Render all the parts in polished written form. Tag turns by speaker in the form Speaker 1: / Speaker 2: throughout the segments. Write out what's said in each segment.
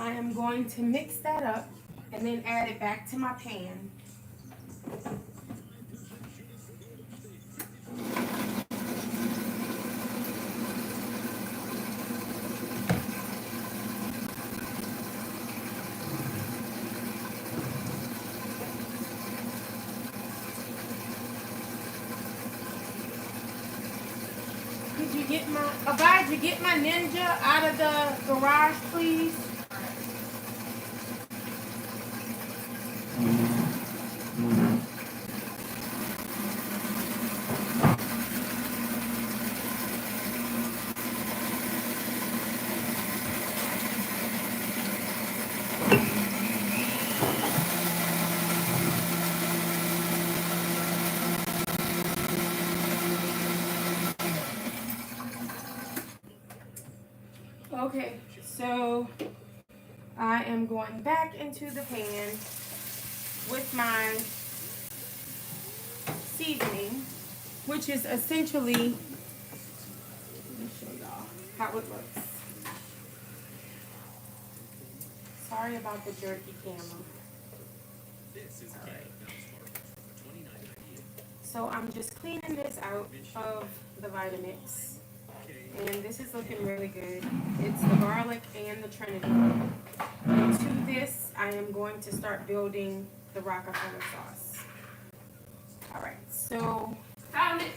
Speaker 1: I am going to mix that up and then add it back to my pan. Abide, get my Ninja out of the garage, please. Okay, so I am going back into the pan with my seasoning, which is essentially, let me show y'all how it looks. Sorry about the jerky camera. All right. So I'm just cleaning this out of the Vitamix. And this is looking really good. It's the garlic and the Trinity. And to this, I am going to start building the Rockerfeller sauce. All right, so found it.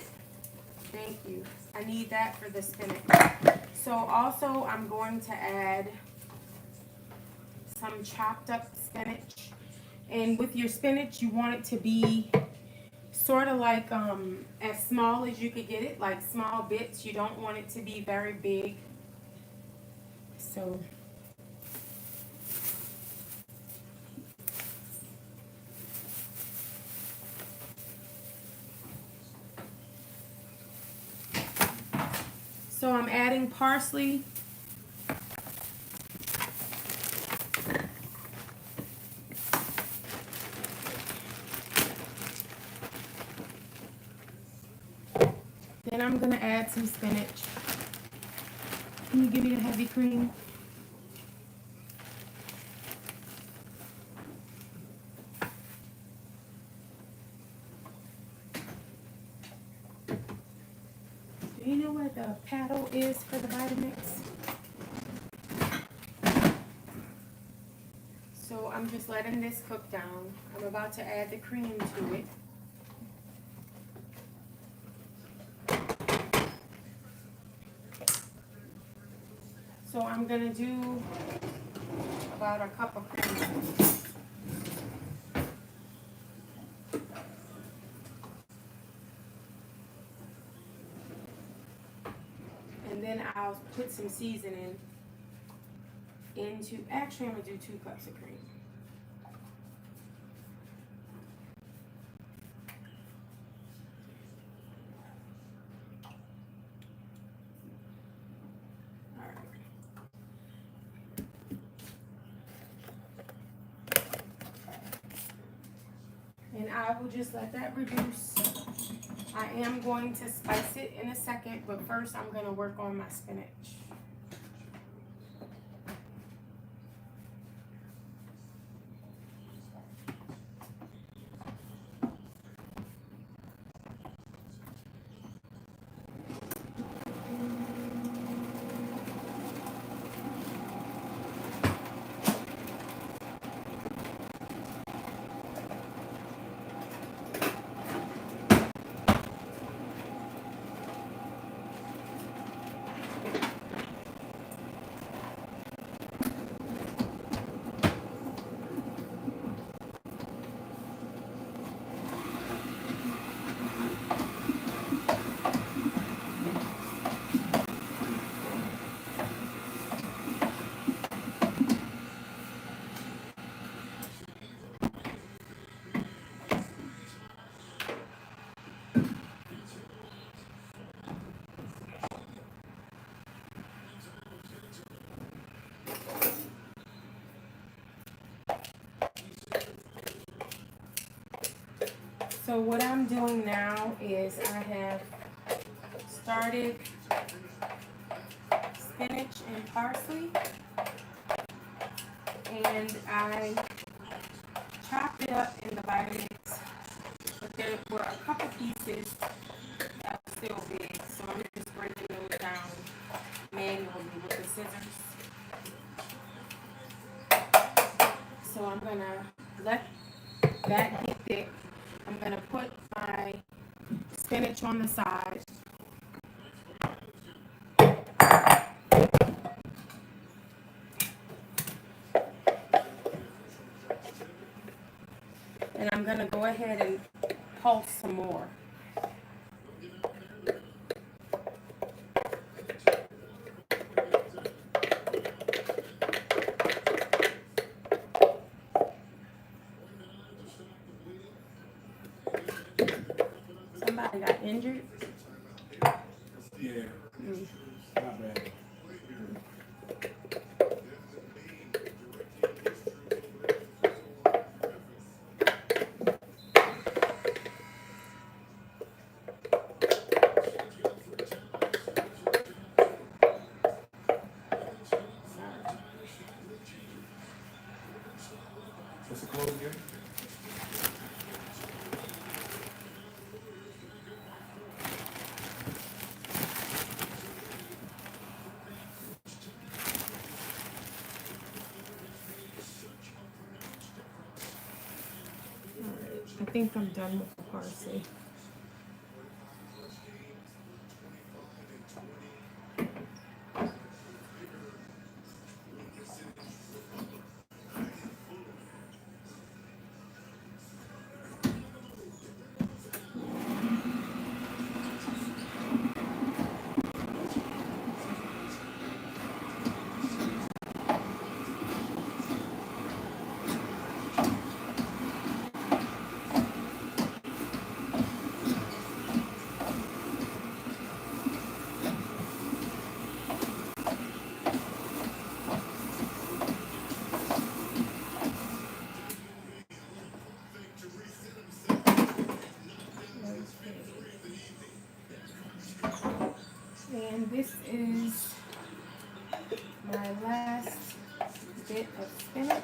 Speaker 1: Thank you. I need that for the spinach. So also, I'm going to add some chopped up spinach. And with your spinach, you want it to be sort of like as small as you could get it, like small bits. You don't want it to be very big. So I'm adding parsley. Then I'm going to add some spinach. Can you give me the heavy cream? Do you know where the paddle is for the Vitamix? So I'm just letting this cook down. I'm about to add the cream to it. So I'm going to do about a cup of cream. And then I'll put some seasoning into, actually I'm going to do 2 cups of cream. And I will just let that reduce. I am going to spice it in a second, but first I'm going to work on my spinach. So what I'm doing now is I have started spinach and parsley. and I chopped it up in the Vitamix, but there were a couple pieces that were still big, so I'm just breaking those down manually with the scissors. So I'm gonna let that get thick. I'm gonna put my spinach on the side. And I'm gonna go ahead and pulse some more. Somebody got injured?
Speaker 2: Yeah. Not bad. What's the close again?
Speaker 1: I think I'm done with the parsley. And this is my last bit of spinach.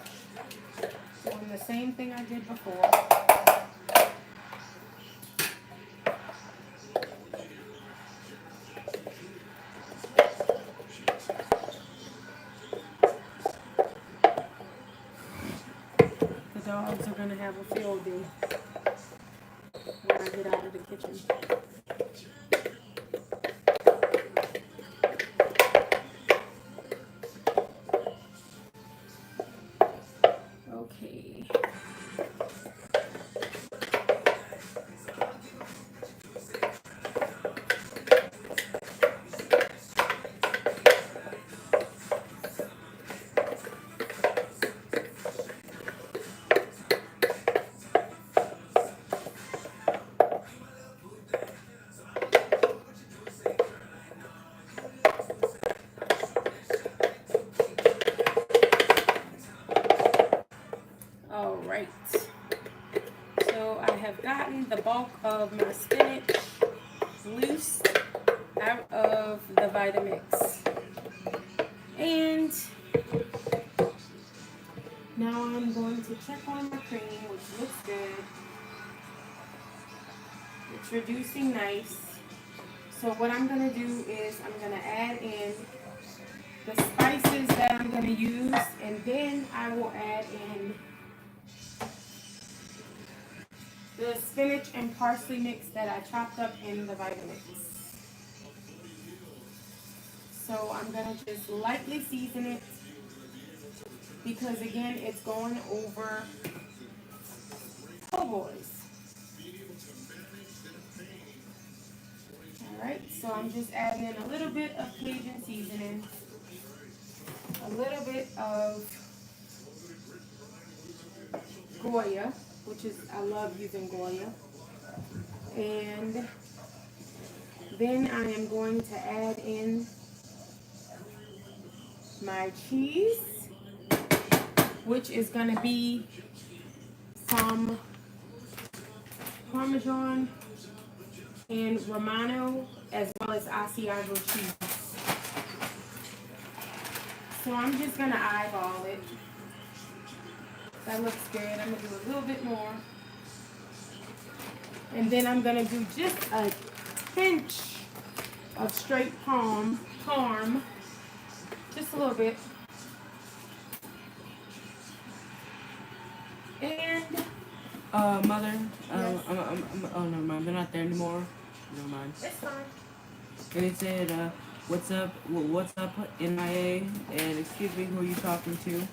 Speaker 1: Doing the same thing I did before. The dogs are going to have a field day when I get out of the kitchen. Okay. All right. So I have gotten the bulk of my spinach loose out of the Vitamix. And now I'm going to check on my cream, which looks good. It's reducing nice. So what I'm going to do is I'm going to add in the spices that I'm going to use, and then I will add in the spinach and parsley mix that I chopped up in the Vitamix. So I'm going to just lightly season it because, again, it's going over Poboys. Alright, so I'm just adding in a little bit of Cajun seasoning, a little bit of Goya, which is, I love using Goya. And then I am going to add in my cheese, which is going to be some Parmesan and Romano, as well as Asiago cheese. So I'm just going to eyeball it. That looks good. I'm gonna do a little bit more. And then I'm gonna do just a pinch of straight parm, just a little bit. And
Speaker 3: Mother,
Speaker 1: yes.
Speaker 3: oh, never mind. They're not there anymore. Never mind.
Speaker 1: It's fine.
Speaker 3: And it said, what's up, NIA? And excuse me, who are you talking to?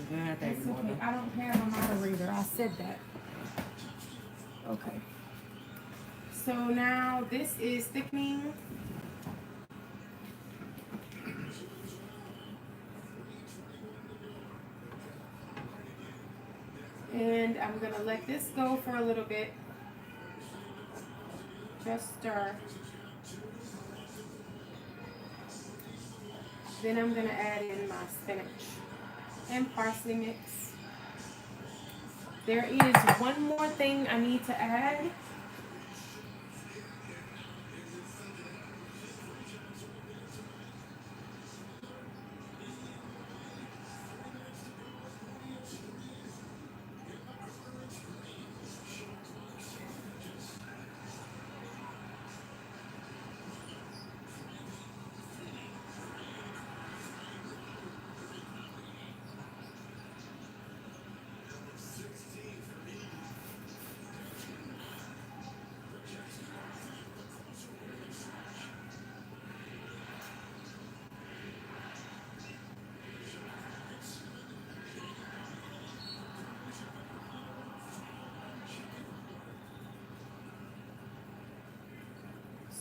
Speaker 3: They're not there
Speaker 1: It's
Speaker 3: anymore.
Speaker 1: okay. I don't have a moderator. I said that. Okay. So now this is thickening. And I'm going to let this go for a little bit. Just stir. Then I'm going to add in my spinach and parsley mix. There is one more thing I need to add.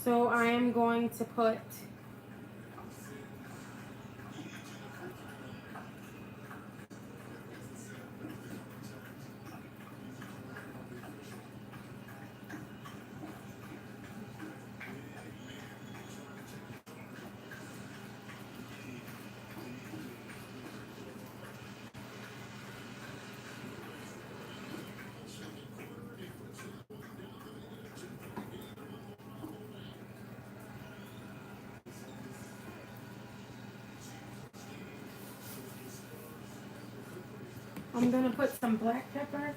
Speaker 1: So I am going to put some black pepper.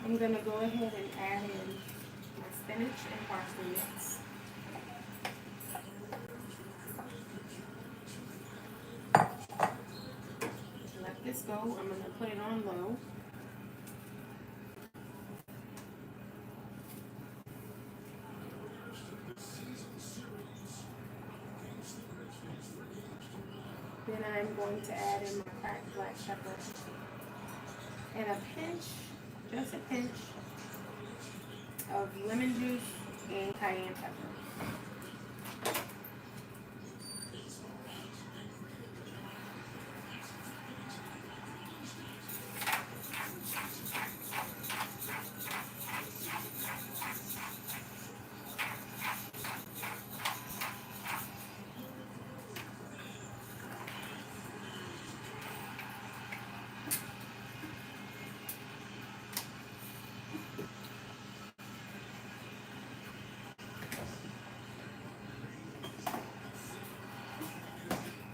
Speaker 1: I'm going to go ahead and add in my spinach and parsley mix. Let this go. I'm going to put it on low. Then I'm going to add in my cracked black pepper and a pinch, just a pinch of lemon juice and cayenne pepper.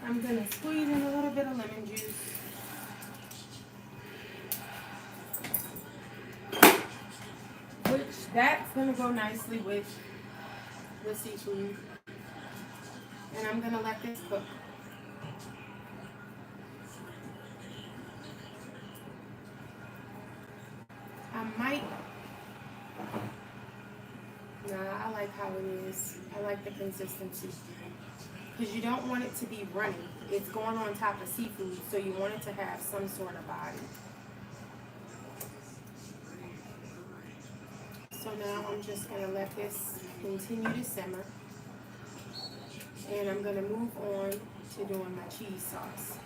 Speaker 1: I'm going to squeeze in a little bit of lemon juice. Which, that's going to go nicely with the seafood. And I'm going to let this cook. I like how it is. I like the consistency. Because you don't want it to be runny. It's going on top of seafood, so you want it to have some sort of body. So now I'm just going to let this continue to simmer. And I'm going to move on to doing my cheese sauce.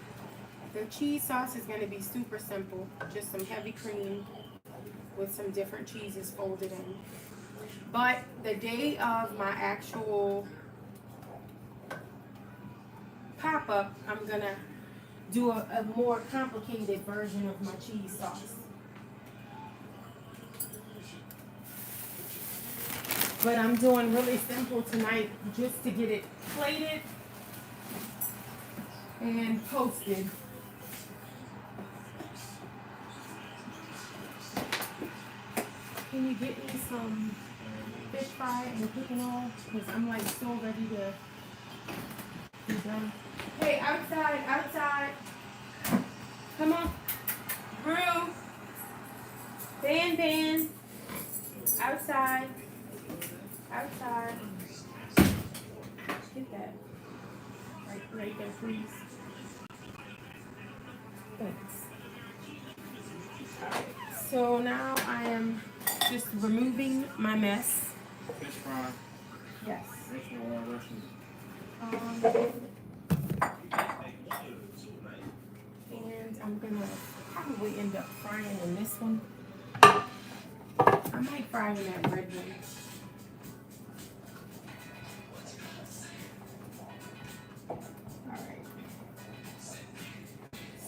Speaker 1: The cheese sauce is going to be super simple. Just some heavy cream with some different cheeses folded in. But the day of my actual pop-up, I'm going to do a more complicated version of my cheese sauce. But I'm doing really simple tonight just to get it plated and toasted. Can you get me some fish fry and cooking oil? Because I'm like so ready to be done. Hey, outside, outside. Come on. Brew. Ban. Outside. Outside. Get that. Right there, please. Thanks. Alright. So now I am just removing my mess.
Speaker 2: Fish fry,
Speaker 1: Yes.
Speaker 2: vegetable oil, Russian.
Speaker 1: And I'm gonna probably end up frying in this one. I might fry in that red one. Alright.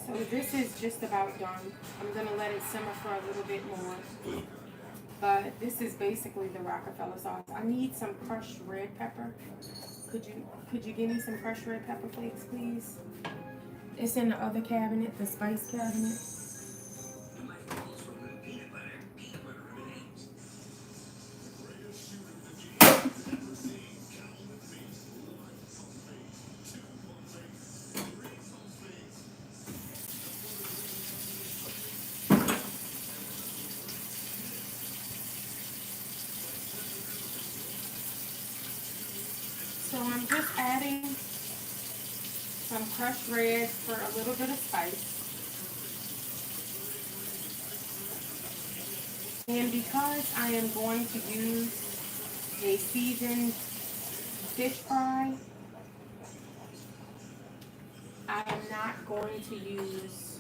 Speaker 1: So this is just about done. I'm gonna let it simmer for a little bit more. But this is basically the Rockerfeller sauce. I need some crushed red pepper. Could you give me some crushed red pepper flakes, please? It's in the other cabinet, the spice cabinet. So I'm just adding some crushed red for a little bit of spice. And because I am going to use a seasoned fish fry, I am not going to use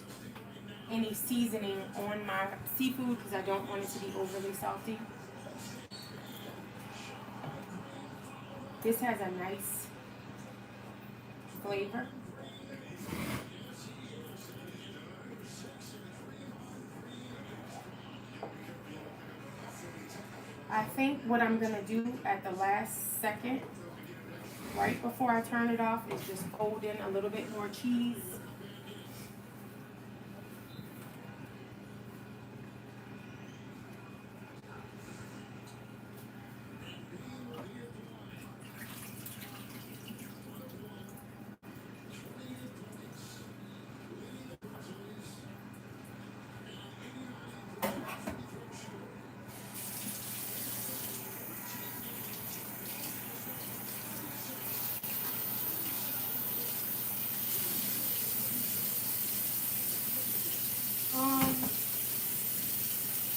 Speaker 1: any seasoning on my seafood because I don't want it to be overly salty. This has a nice flavor. I think what I'm going to do at the last second, right before I turn it off, is just fold in a little bit more cheese.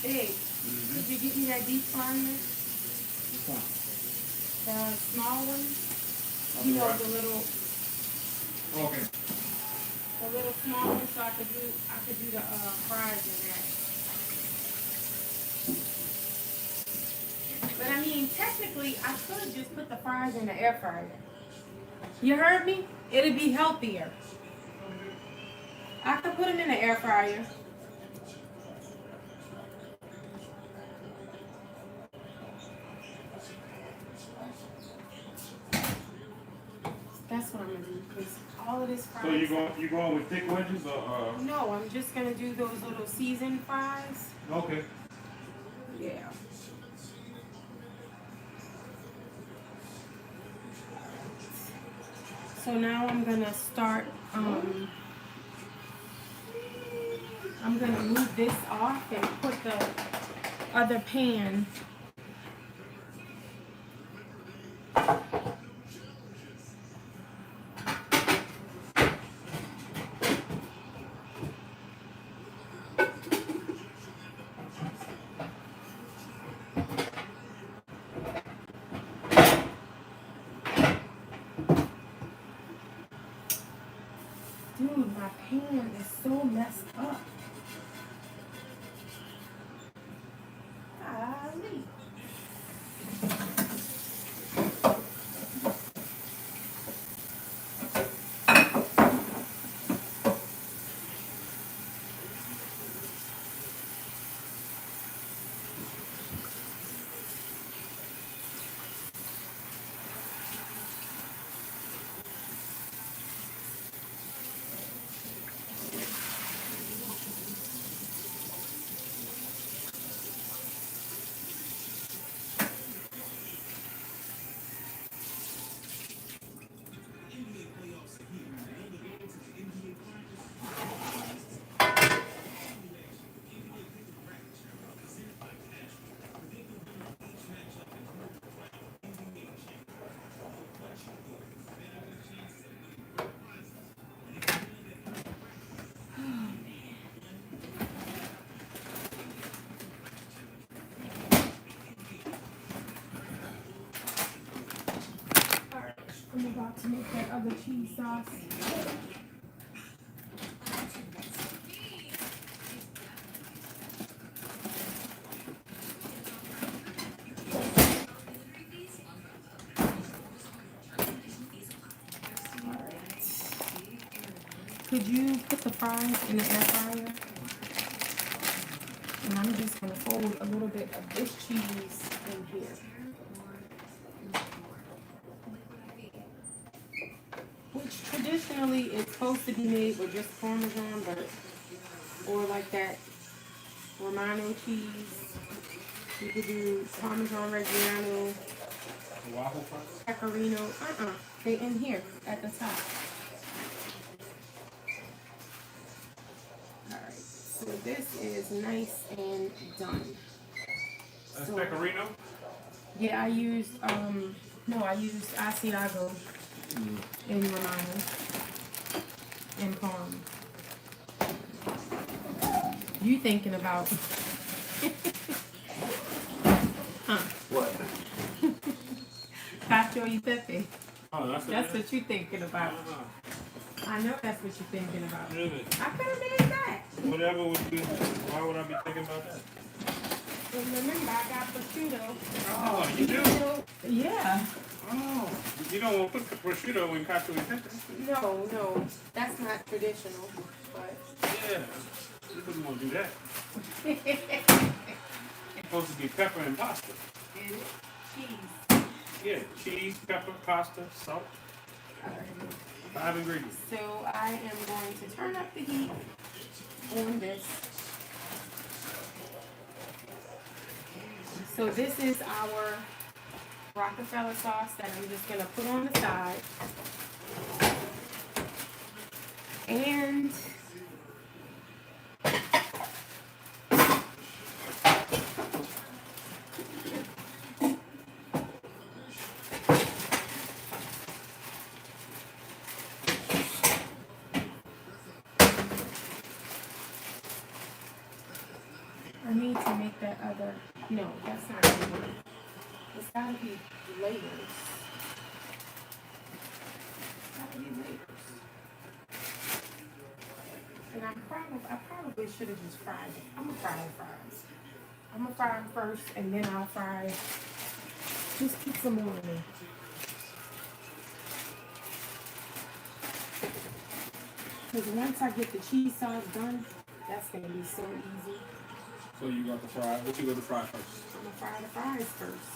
Speaker 1: Big, could you get me that deep fryer?
Speaker 2: Which one?
Speaker 1: The small one?
Speaker 2: Okay,
Speaker 1: You know,
Speaker 2: right.
Speaker 1: the little
Speaker 2: Okay.
Speaker 1: small one, so I could do the fries in that. But I mean, technically, I could just put the fries in the air fryer. You heard me? It'd be healthier. I could put them in the air fryer. That's what I'm gonna do, because all of this fries.
Speaker 2: So you going with thick wedges or
Speaker 1: No, I'm just gonna do those little seasoned fries.
Speaker 2: Okay.
Speaker 1: Yeah. So now I'm gonna start. I'm gonna move this off and put the other pan. Dude, my pan is so messed up. Golly. other cheese sauce. Could you put the fries in the air fryer? And I'm just going to fold a little bit of this cheese in here. Which traditionally it's supposed to be made with just Parmesan, but or like that Romano cheese. You could do Parmesan Reggiano,
Speaker 2: Waffle fries?
Speaker 1: Pecorino. They in here at the top. Alright, so this is nice and done.
Speaker 2: That's
Speaker 1: So,
Speaker 2: pecorino?
Speaker 1: yeah, I used Asiago in Romano and Parm. You thinking about huh?
Speaker 2: What?
Speaker 1: Cacio e pepe.
Speaker 2: Oh, that's
Speaker 1: What you thinking about. I know that's what you're thinking about.
Speaker 2: Really?
Speaker 1: I could have made that.
Speaker 2: Whatever would be, why would I be thinking about that?
Speaker 1: But remember, I got prosciutto.
Speaker 2: Oh, you do?
Speaker 1: Yeah.
Speaker 2: Oh, you don't want to put prosciutto in cacio e pepe?
Speaker 1: No, that's not traditional. But
Speaker 2: Yeah, you wouldn't want to do that. It's supposed to be pepper and pasta.
Speaker 1: and cheese.
Speaker 2: Yeah, cheese, pepper, pasta, salt. 5 ingredients.
Speaker 1: So I am going to turn up the heat on this. So this is our Rockerfeller sauce that I'm just going to put on the side. And I need to make that other, no, that's not gonna work. It's gotta be layers. It's gotta be layers. And I probably should have just fried it. I'm gonna fry the fries. I'm gonna fry them first and then I'll fry, just keep some more in there. Because once I get the cheese sauce done, that's gonna be so easy.
Speaker 2: So you got the fry. What you got to fry first?
Speaker 1: I'm gonna fry the fries first.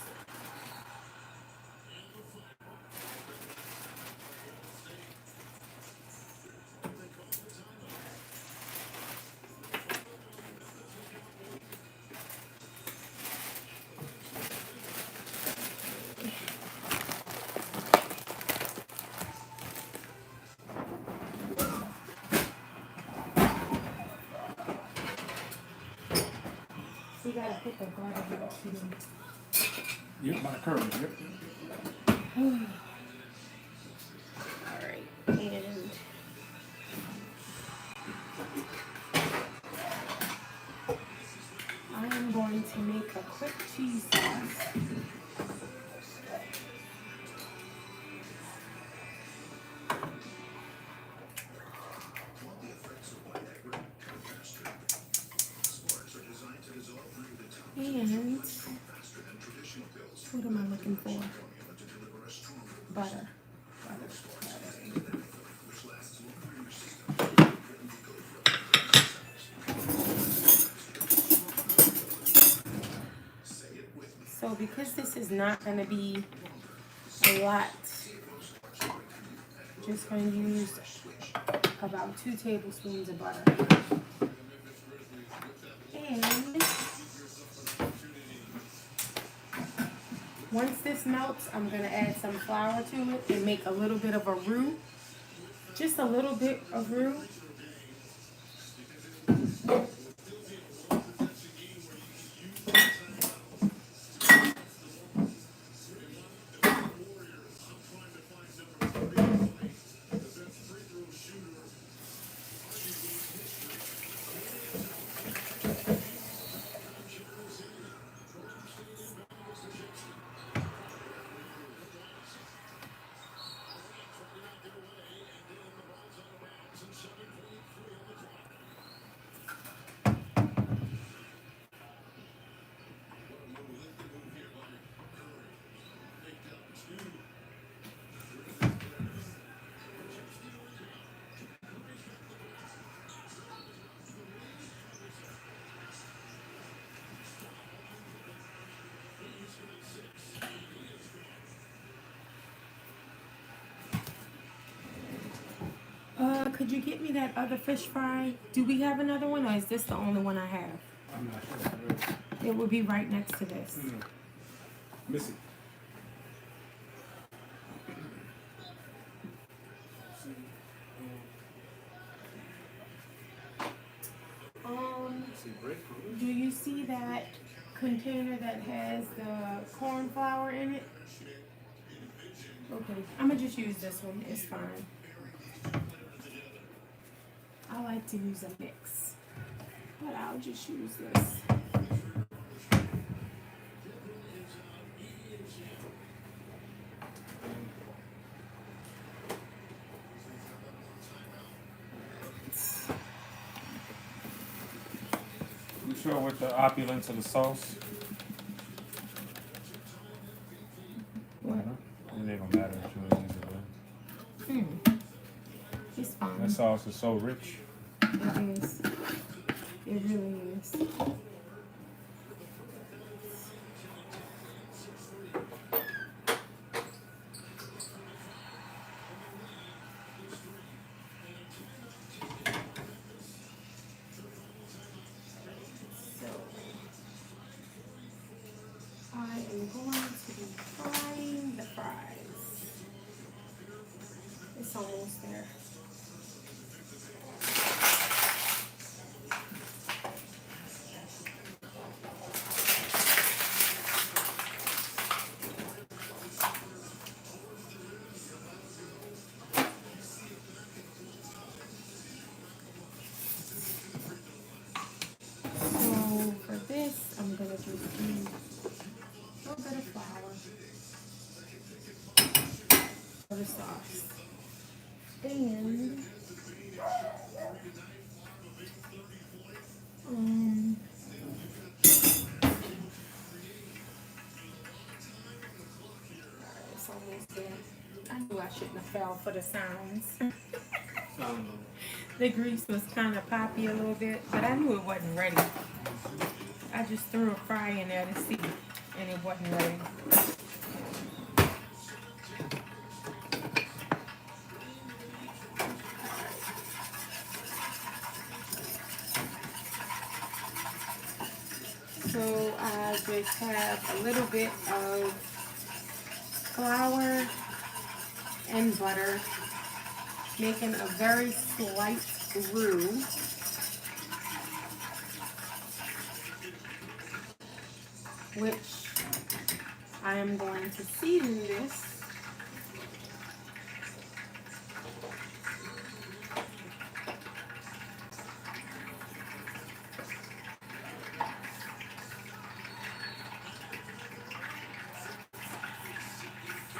Speaker 1: You gotta put the butter in it.
Speaker 2: Yep, by the curve. Yep.
Speaker 1: Alright, and I am going to make a quick cheese sauce. And what am I looking for? Butter. So because this is not going to be a lot, just going to use about 2 tablespoons of butter. And once this melts, I'm going to add some flour to it and make a little bit of a roux. Just a little bit of roux. could you get me that other fish fry? Do we have another one, or is this the only one I have?
Speaker 2: I'm not sure.
Speaker 1: It will be right next to this.
Speaker 2: Miss it. See breadcrumbs.
Speaker 1: Do you see that container that has the corn flour in it? Okay, I'm gonna just use this one. It's fine. I like to use a mix, but I'll just use this.
Speaker 2: You sure with the opulence of the sauce?
Speaker 1: What?
Speaker 2: It ain't gonna matter if you use it, but
Speaker 1: It's fine.
Speaker 2: that sauce is so rich.
Speaker 1: It is. It really is. I am going to be frying the fries. It's almost there. So for this, I'm going to just use a little bit of flour for the sauce. And it's almost there. I knew I shouldn't have fell for the sounds. The grease was kind of poppy a little bit, but I knew it wasn't ready. I just threw a fry in there to see, and it wasn't ready. So I just have a little bit of flour and butter, making a very slight roux. Which I am going to season this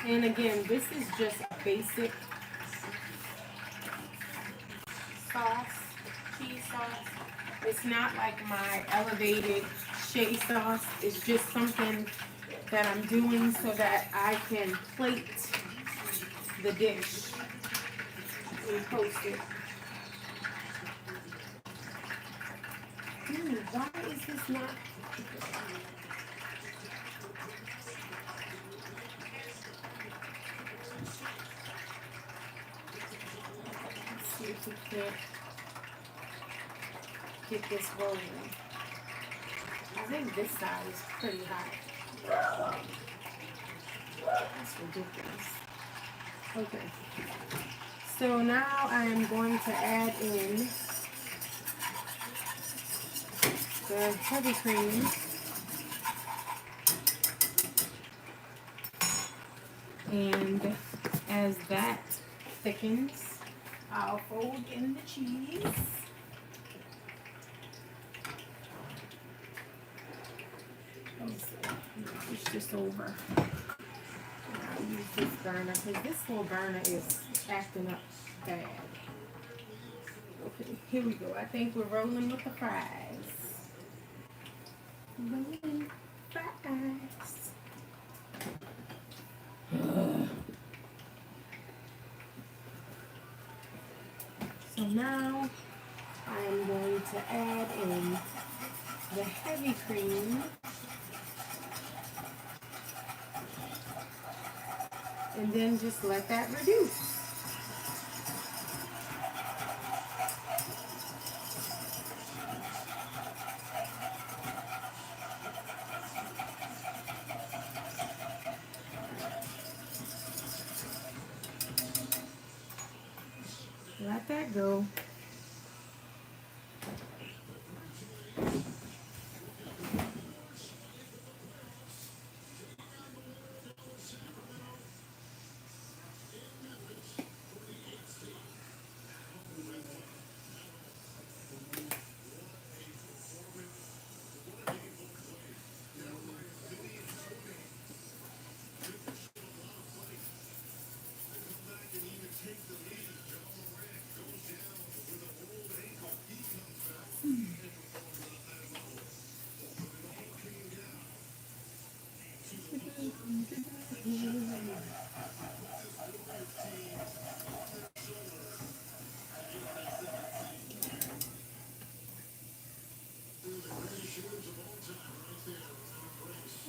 Speaker 1: and again, this is just a basic sauce, cheese sauce. It's not like my elevated shea sauce. It's just something that I'm doing so that I can plate the dish and post it. Why is this not? Let's see if we can't get this rolling. I think this side is pretty hot. That's ridiculous. Okay. So now I am going to add in the heavy cream. And as that thickens, I'll fold in the cheese. Push this over. I'll use this burner because this little burner is acting up bad. Okay, here we go. I think we're rolling with the fries. Rolling fries. So now I am going to add in the heavy cream. And then just let that reduce. that go.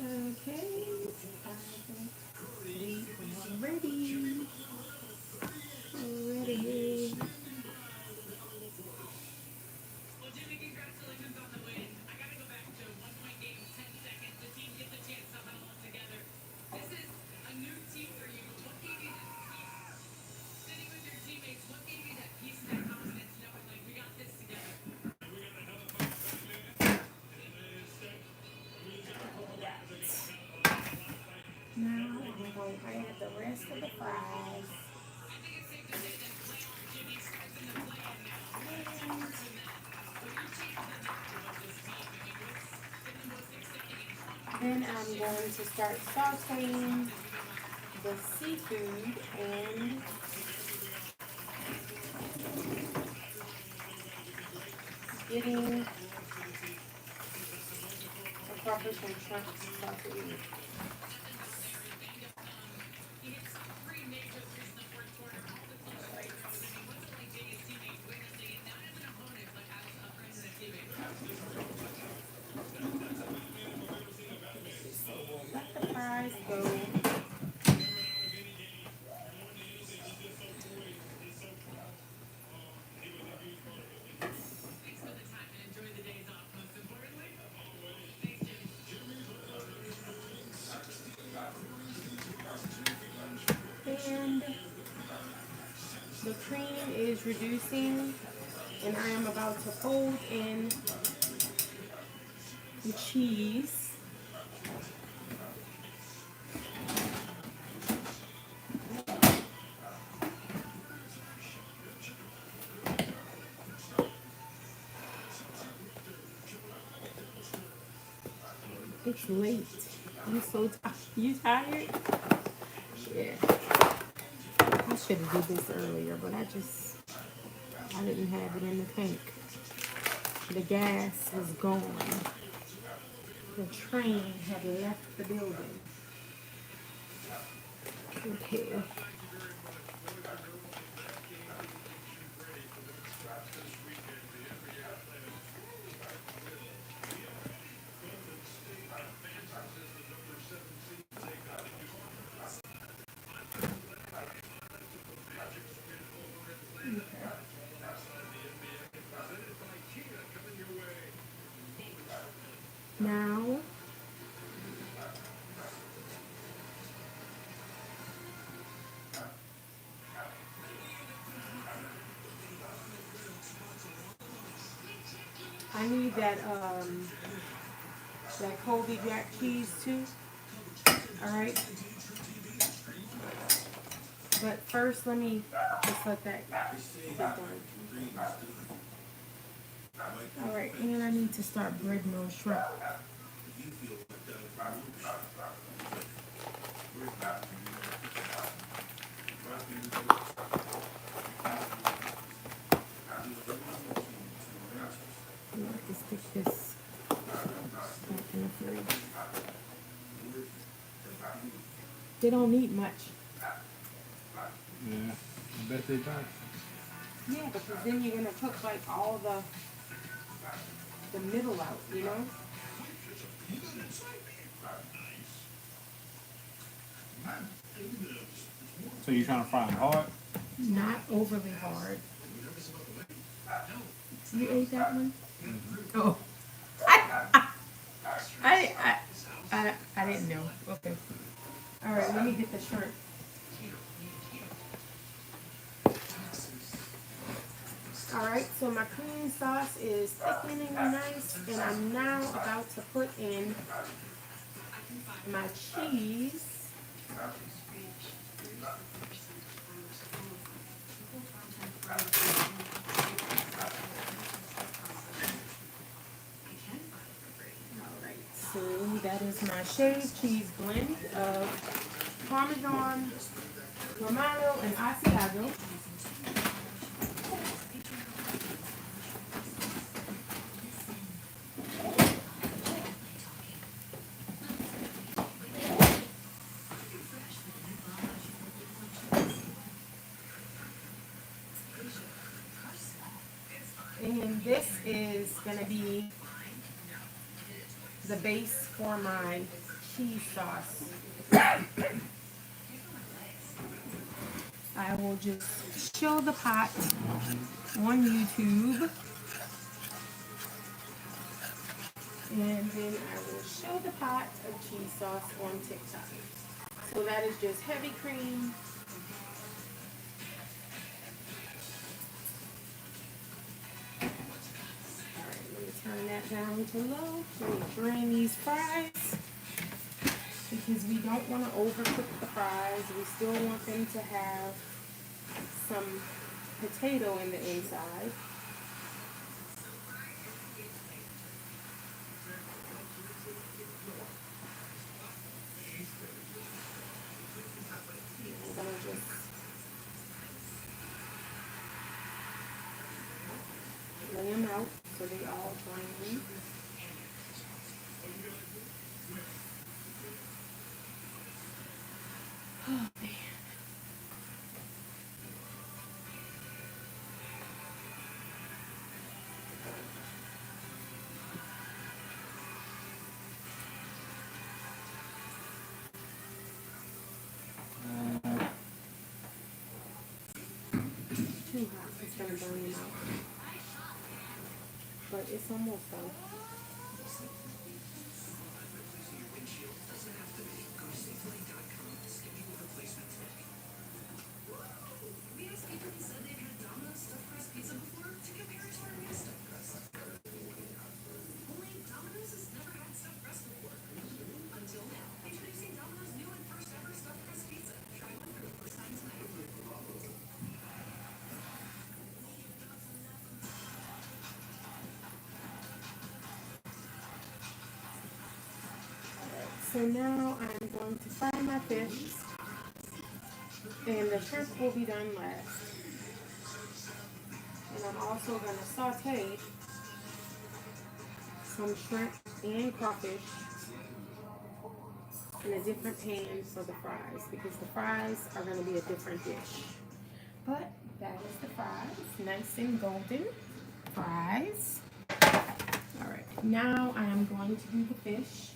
Speaker 1: Okay, I think we are ready. Ready. Now I'm going to add the rest of the fries. Then I'm going to start sauteing the seafood and getting the crawfish and shrimp sauteed. So we'll let the fries go. And the cream is reducing, and I am about to fold in the cheese. It's late. I'm so tired. You tired? Yeah. I should have did this earlier, but I didn't have it in the tank. The gas was gone. The train had left the building. Okay. Now, I need that Colby Jack cheese too. All right. But first, let me just let that get done. All right, and I need to start breading those shrimp. I have to stick this back in the fridge. They don't need much.
Speaker 2: Yeah, I bet they don't.
Speaker 1: Yeah, because then you're gonna cook like all the middle out, you know?
Speaker 2: So you're trying to fry them hard?
Speaker 1: Not overly hard. You ate that one? Mm-hmm. Oh. I didn't know. Okay. All right, let me get the shrimp. So my cream sauce is thickening nice, and I'm now about to put in my cheese. Alright, so that is my shaved cheese blend of Parmesan, Romano, and Asiago. And this is going to be the base for my cheese sauce. I will just show the pot on YouTube. And then I will show the pot of cheese sauce on TikTok. So that is just heavy cream. Turn that down to low. Let me drain these fries because we don't want to overcook the fries. We still want them to have some potato in the inside. I'm going to just lay them out so they all drain. Oh man. Too hot. It's going to burn them out. But it's almost done. So now I'm going to fry my fish, and the shrimp will be done last. And I'm also going to saute some shrimp and crawfish in a different pan for the fries, because the fries are going to be a different dish. But that is the fries, nice and golden fries. All right, now I am going to do the fish.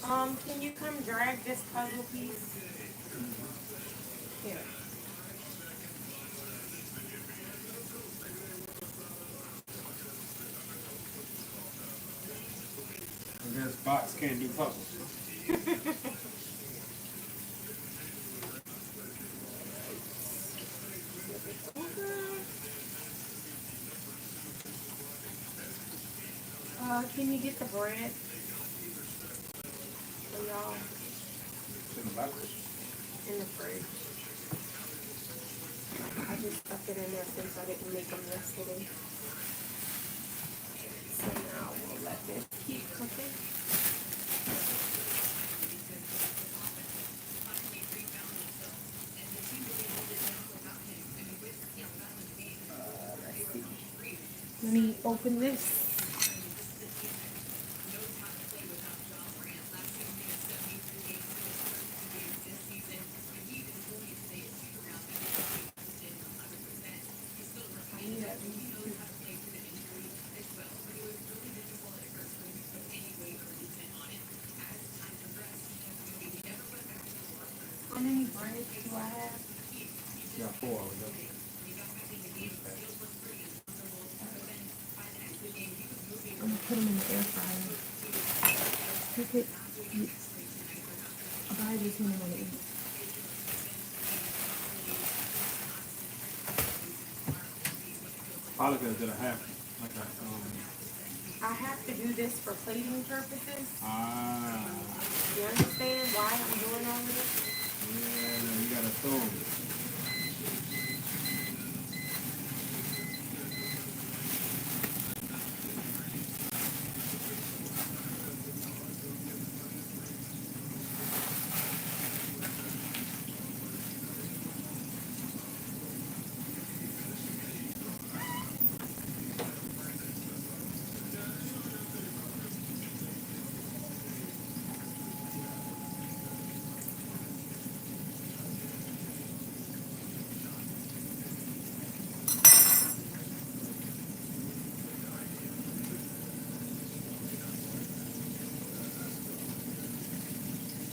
Speaker 1: Can you come drag this puzzle piece? Here.
Speaker 2: I guess bots can't do puzzles.
Speaker 1: Can you get the bread for y'all
Speaker 2: It's in the back.
Speaker 1: in the fridge? I just stuck it in there since I didn't make them yesterday. So now we'll let this keep cooking. Let's see. Let me open this. How many breads do I have?
Speaker 2: Yeah, 4 of them.
Speaker 1: I'm gonna put them in the air fryer. Cook it. I'll buy this one and eat.
Speaker 2: Probably could have did a half. Like that.
Speaker 1: I have to do this for plating purposes.
Speaker 2: Ah.
Speaker 1: You understand why I'm doing all of this?
Speaker 2: Yeah, you gotta throw them.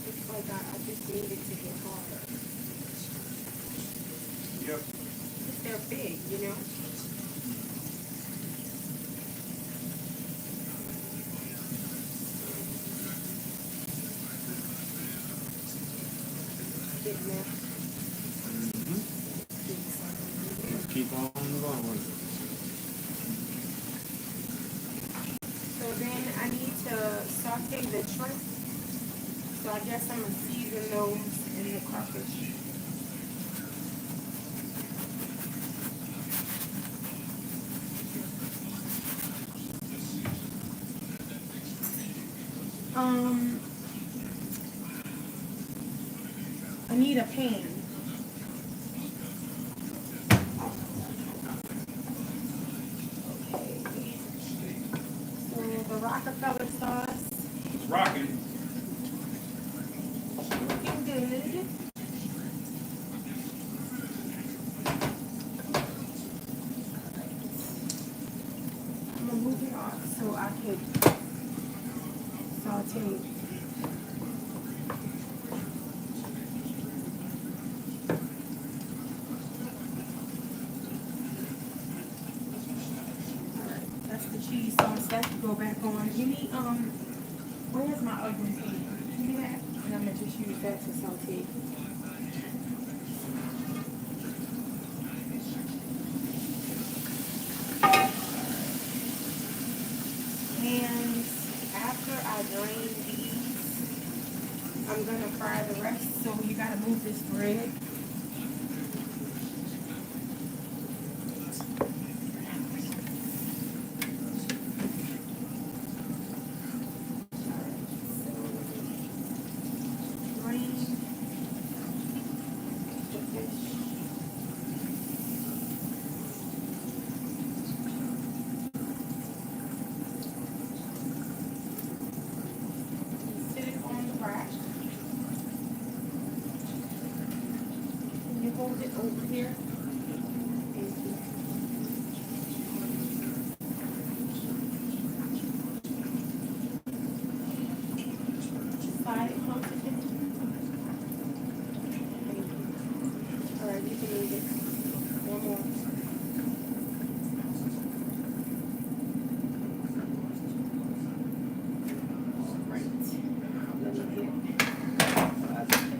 Speaker 1: It's like I just need it to get harder.
Speaker 2: Yep.
Speaker 1: They're big, you know? Big enough.
Speaker 2: Let's keep on going with it.
Speaker 1: So then I need to saute the shrimp. So I guess I'm gonna season those in the crawfish. I need a pan. Okay. So the Rockerfeller sauce,
Speaker 2: It's rocking.
Speaker 1: looking good. I'm gonna move it off so I could saute. Alright, that's the cheese sauce. That can go back on. Give me, where's my oven pan? Give me that. And I'm gonna just use that to saute. And after I drain these, I'm gonna fry the rest. So you gotta move this bread. Hold it over here. need it. One more. Right. Let me get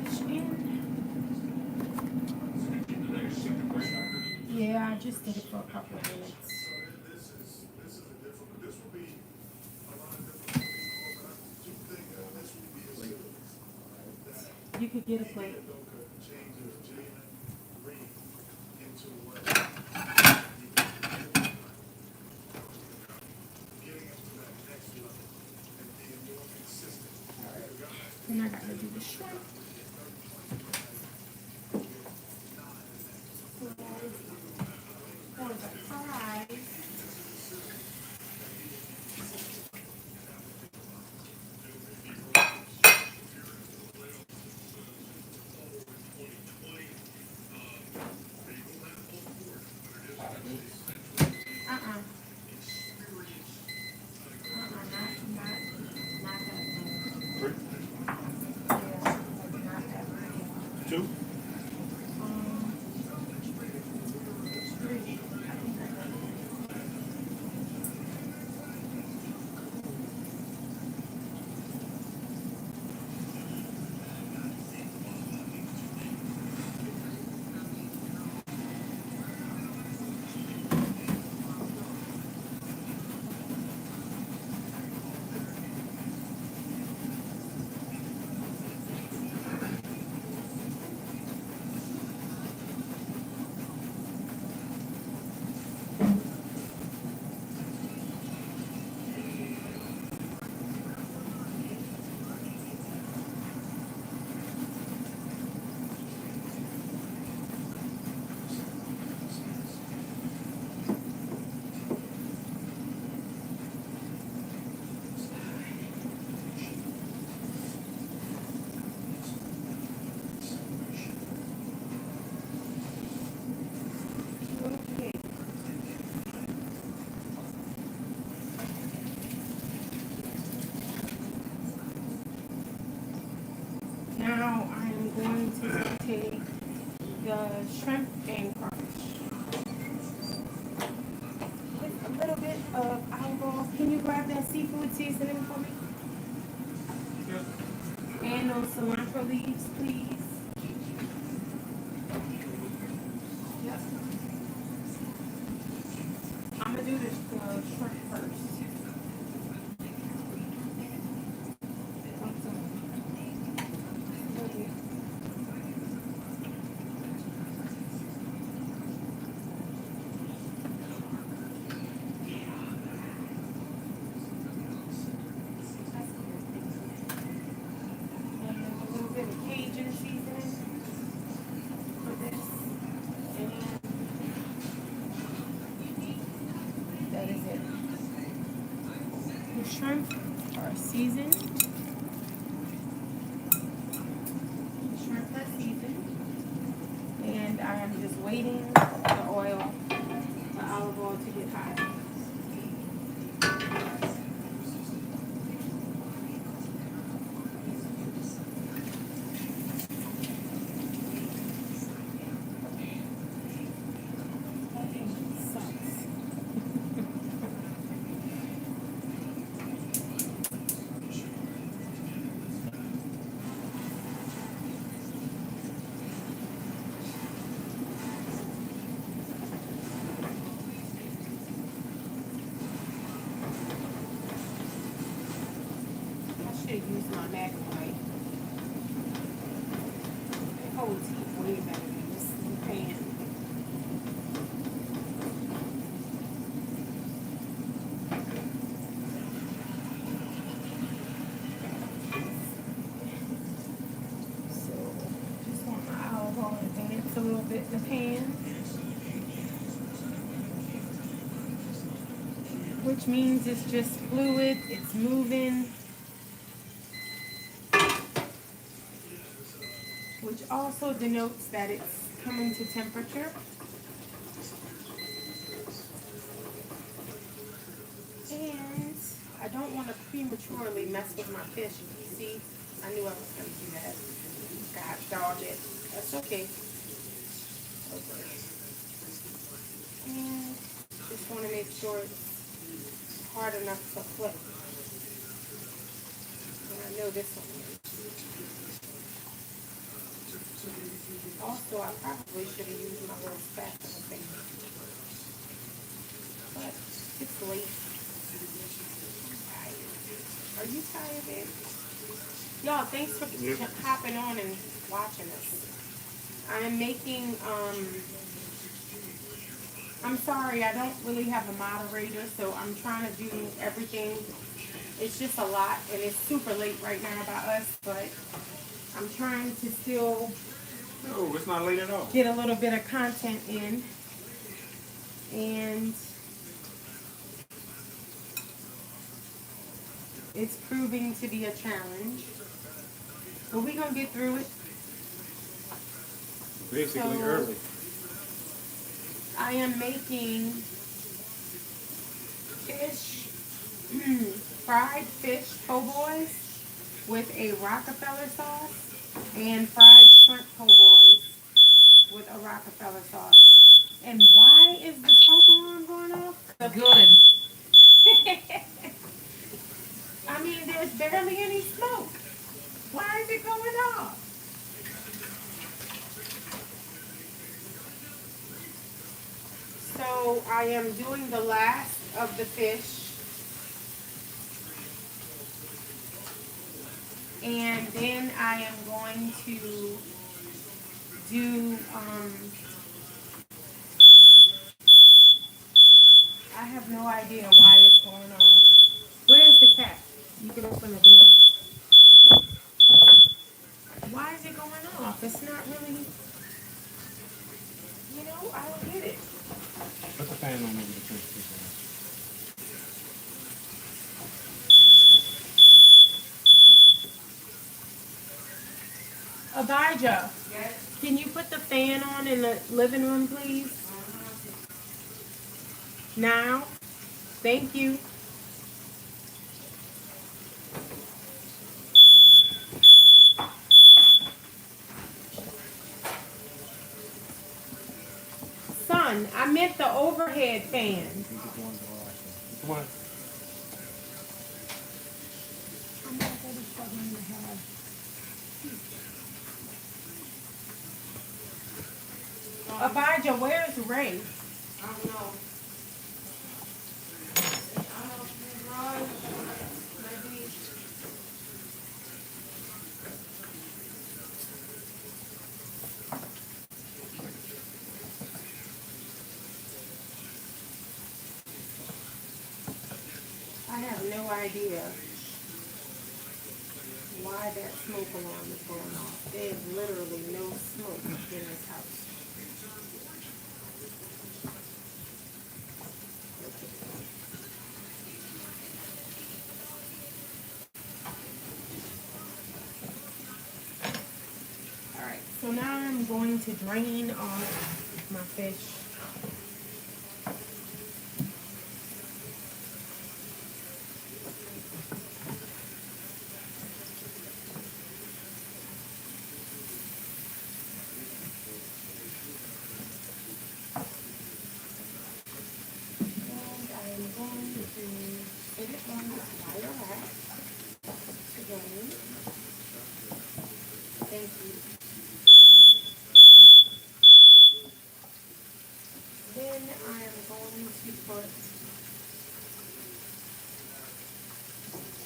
Speaker 1: fish in. Yeah, I just did it for a couple of minutes. You could get a plate. And I gotta do the shrimp. For the fries. Not that one.
Speaker 2: Three?
Speaker 1: Yeah, not that one.
Speaker 2: Two?
Speaker 1: Three. I think I got it. Okay. Now I'm going to take the shrimp and crunch with a little bit of olive oil. Can you grab that seafood seasoning for me?
Speaker 2: Yeah.
Speaker 1: And those cilantro leaves, please. Yep. I'm gonna do this shrimp first. Okay. And a little bit of Cajun seasoning for this. And that is it. The shrimp are seasoned. The shrimp are seasoned. And I am just waiting the oil, the olive oil to get hot. Sucks. I should use my magnite. It holds heat way better than this pan. So, just want my olive oil to dance a little bit in the pan. Which means it's just fluid, it's moving. Which also denotes that it's coming to temperature. And I don't want to prematurely mess with my fish. You see, I knew I was going to do that. God dog it. That's okay. Okay. make sure it's hard enough to flip. And I know this one is. Also, I probably should have used my little spatula thing. But it's late. I'm tired. Are you tired, babe? Y'all, thanks for hopping on and watching us. I am making, I'm sorry, I don't really have a moderator, so I'm trying to do everything. It's just a lot, and it's super late right now by us, but I'm trying to still
Speaker 2: No, it's not late at all.
Speaker 1: get a little bit of content in. And it's proving to be a challenge. But we're going to get through it.
Speaker 2: Basically
Speaker 1: So,
Speaker 2: early.
Speaker 1: I am making fish, fried fish Poboys with a Rockerfeller sauce and fried shrimp Poboys with a Rockerfeller sauce. And why is the smoke alarm going off?
Speaker 3: Good.
Speaker 1: I mean, there's barely any smoke. Why is it going off? So I am doing the last of the fish. And then I am going to do, I have no idea why it's going off. Where's the cat? You can open the door. Why is it going off? It's not really, I don't get it.
Speaker 2: Put the fan on over the fridge.
Speaker 1: Abijah, can you put the fan on in the living room, please? Now. Thank you. Son, I meant the overhead fan.
Speaker 2: Come on.
Speaker 1: I'm not ready for him to have. Abijah, where's Ray?
Speaker 3: I don't know. I don't know if it's wrong. Maybe.
Speaker 1: I have no idea why that smoke alarm is going off. There's literally no smoke in this house. Alright, so now I'm going to drain off my fish. Put it on this wire rack. Again. Thank you. Then I am going to put,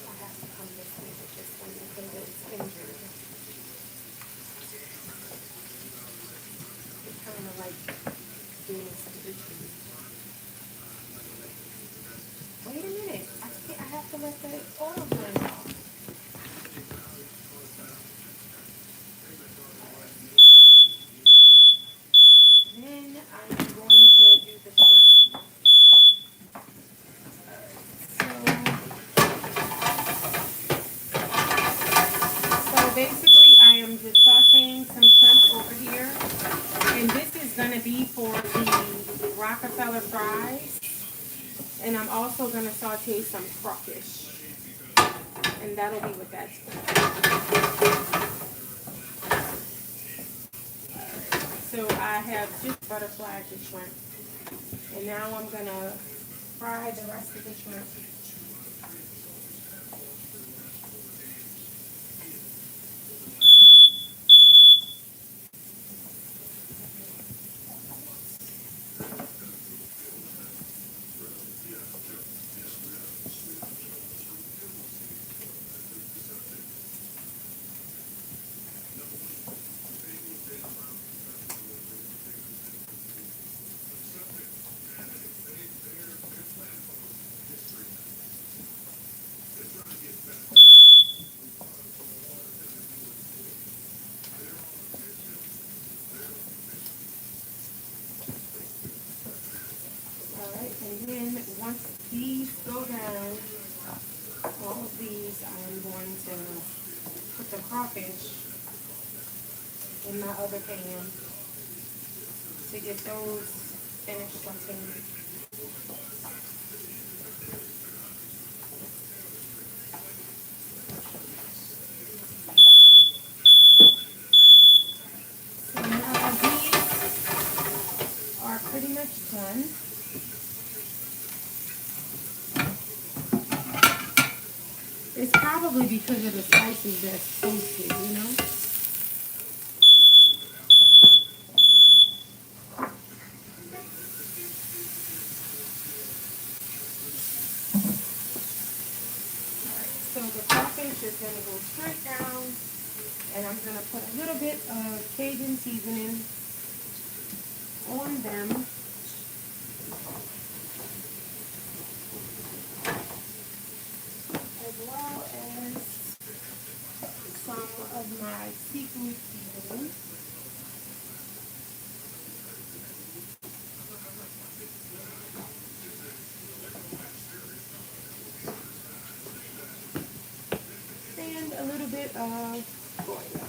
Speaker 1: I have to come this way with this one because it's injured. It's kind of like doing some issues. Wait a minute. I have to let the oil burn off. Then I'm going to do the shrimp. So basically I am just sauteing some shrimp over here. And this is going to be for the Rockerfeller fries. And I'm also going to saute some crawfish. And that'll be what that's for. So I have just butterflied the shrimp. And now I'm going to fry the rest of the shrimp. Alright, and then once these go down, all of these, I'm going to put the crawfish in my other pan to get those finished sauteing. So now these are pretty much done. It's probably because of the spices that's toasted, you know? So the crawfish is going to go straight down, and I'm going to put a little bit of Cajun seasoning on them. As well as some of my seafood seasoning. And a little bit of oil.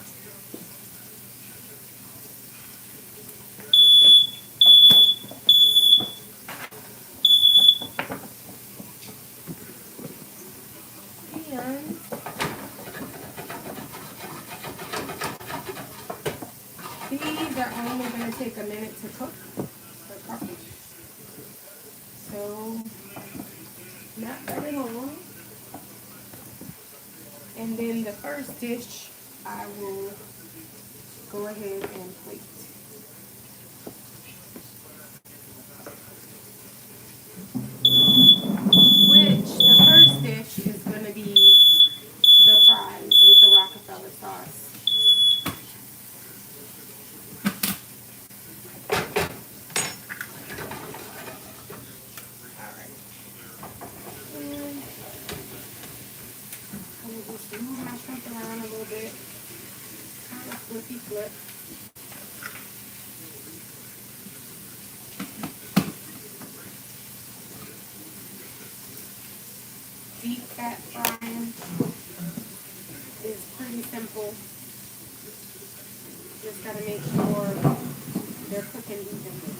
Speaker 1: And these are only going to take a minute to cook for crawfish. So, not very long. And then the first dish, I will go ahead and plate. Which, the first dish is going to be the fries with the Rockerfeller sauce. Alright. And I'm going to just move my shrimp around a little bit. Kind of flippy flip. Deep fat frying is pretty simple. Just gotta make sure they're cooking evenly.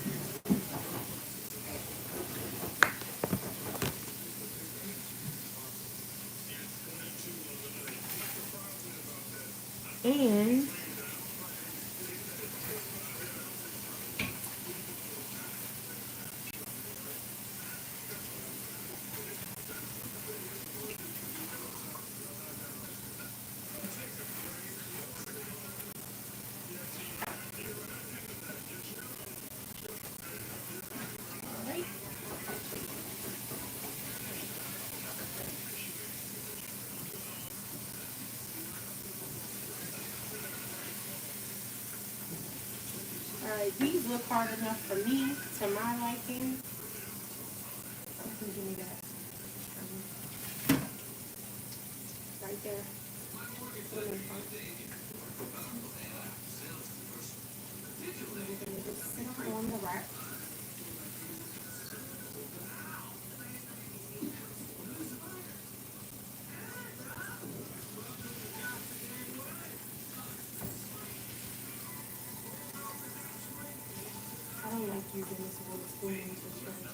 Speaker 1: And alright. Alright, these look hard enough for me, to my liking. You can give me that. Right there. Really fun. I'm gonna just sit on the rack. I don't like using this wooden spoon to stretch.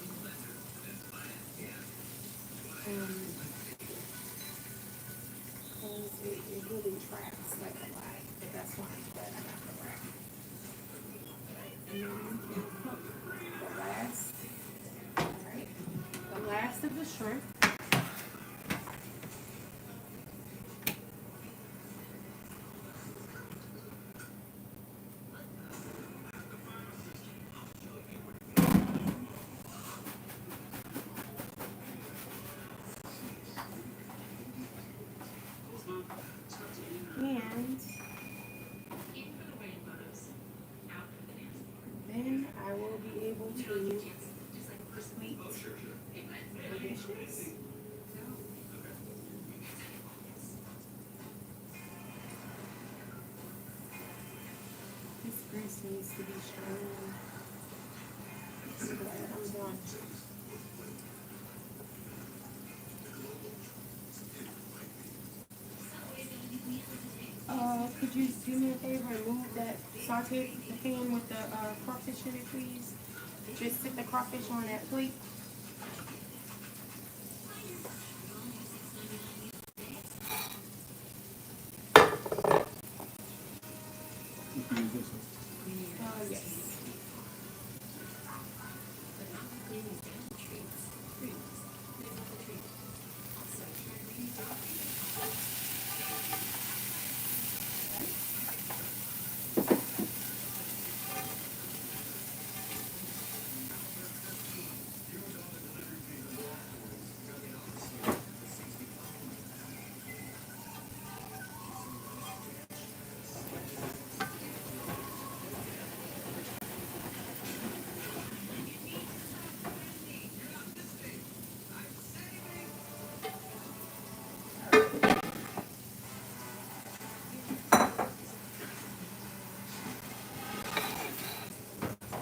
Speaker 1: Because it really tracks like a lot, but that's fine. But I got the rack. And then the last, alright, the I will be able to complete the dishes. This grease needs to be strong. I'm glad I'm done. Could you do me a favor and move that sauteed pan with the crawfish in it, please? Just sit the crawfish on that plate.
Speaker 2: You can use this one.
Speaker 1: Yes.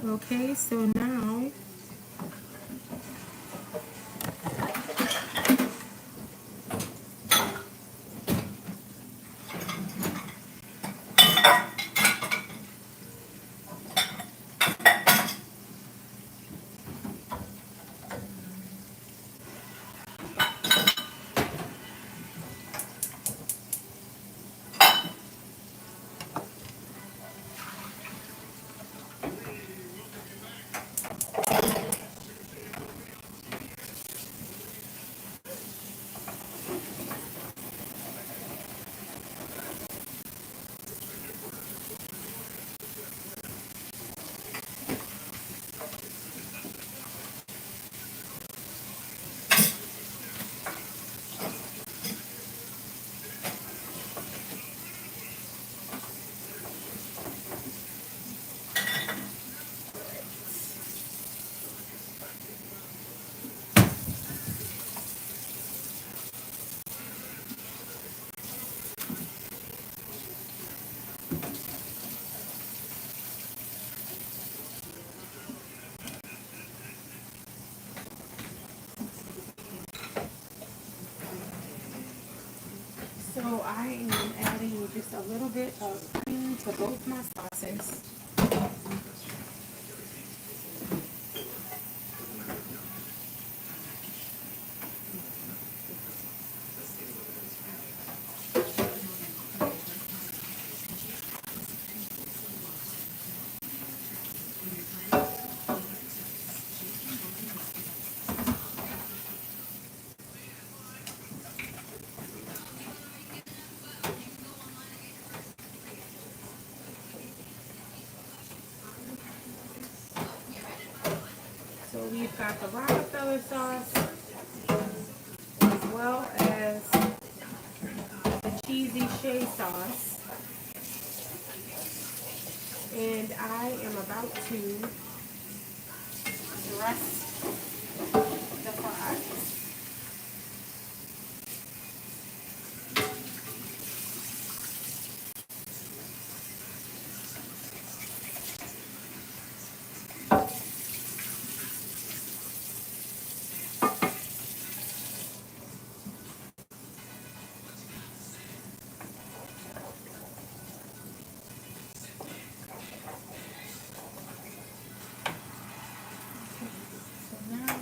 Speaker 1: Okay, so now so I am adding just a little bit of cream to both my sauces. So we've got the Rockerfeller sauce as well as the cheesy Shea sauce. And I am about to dress the fries. So now,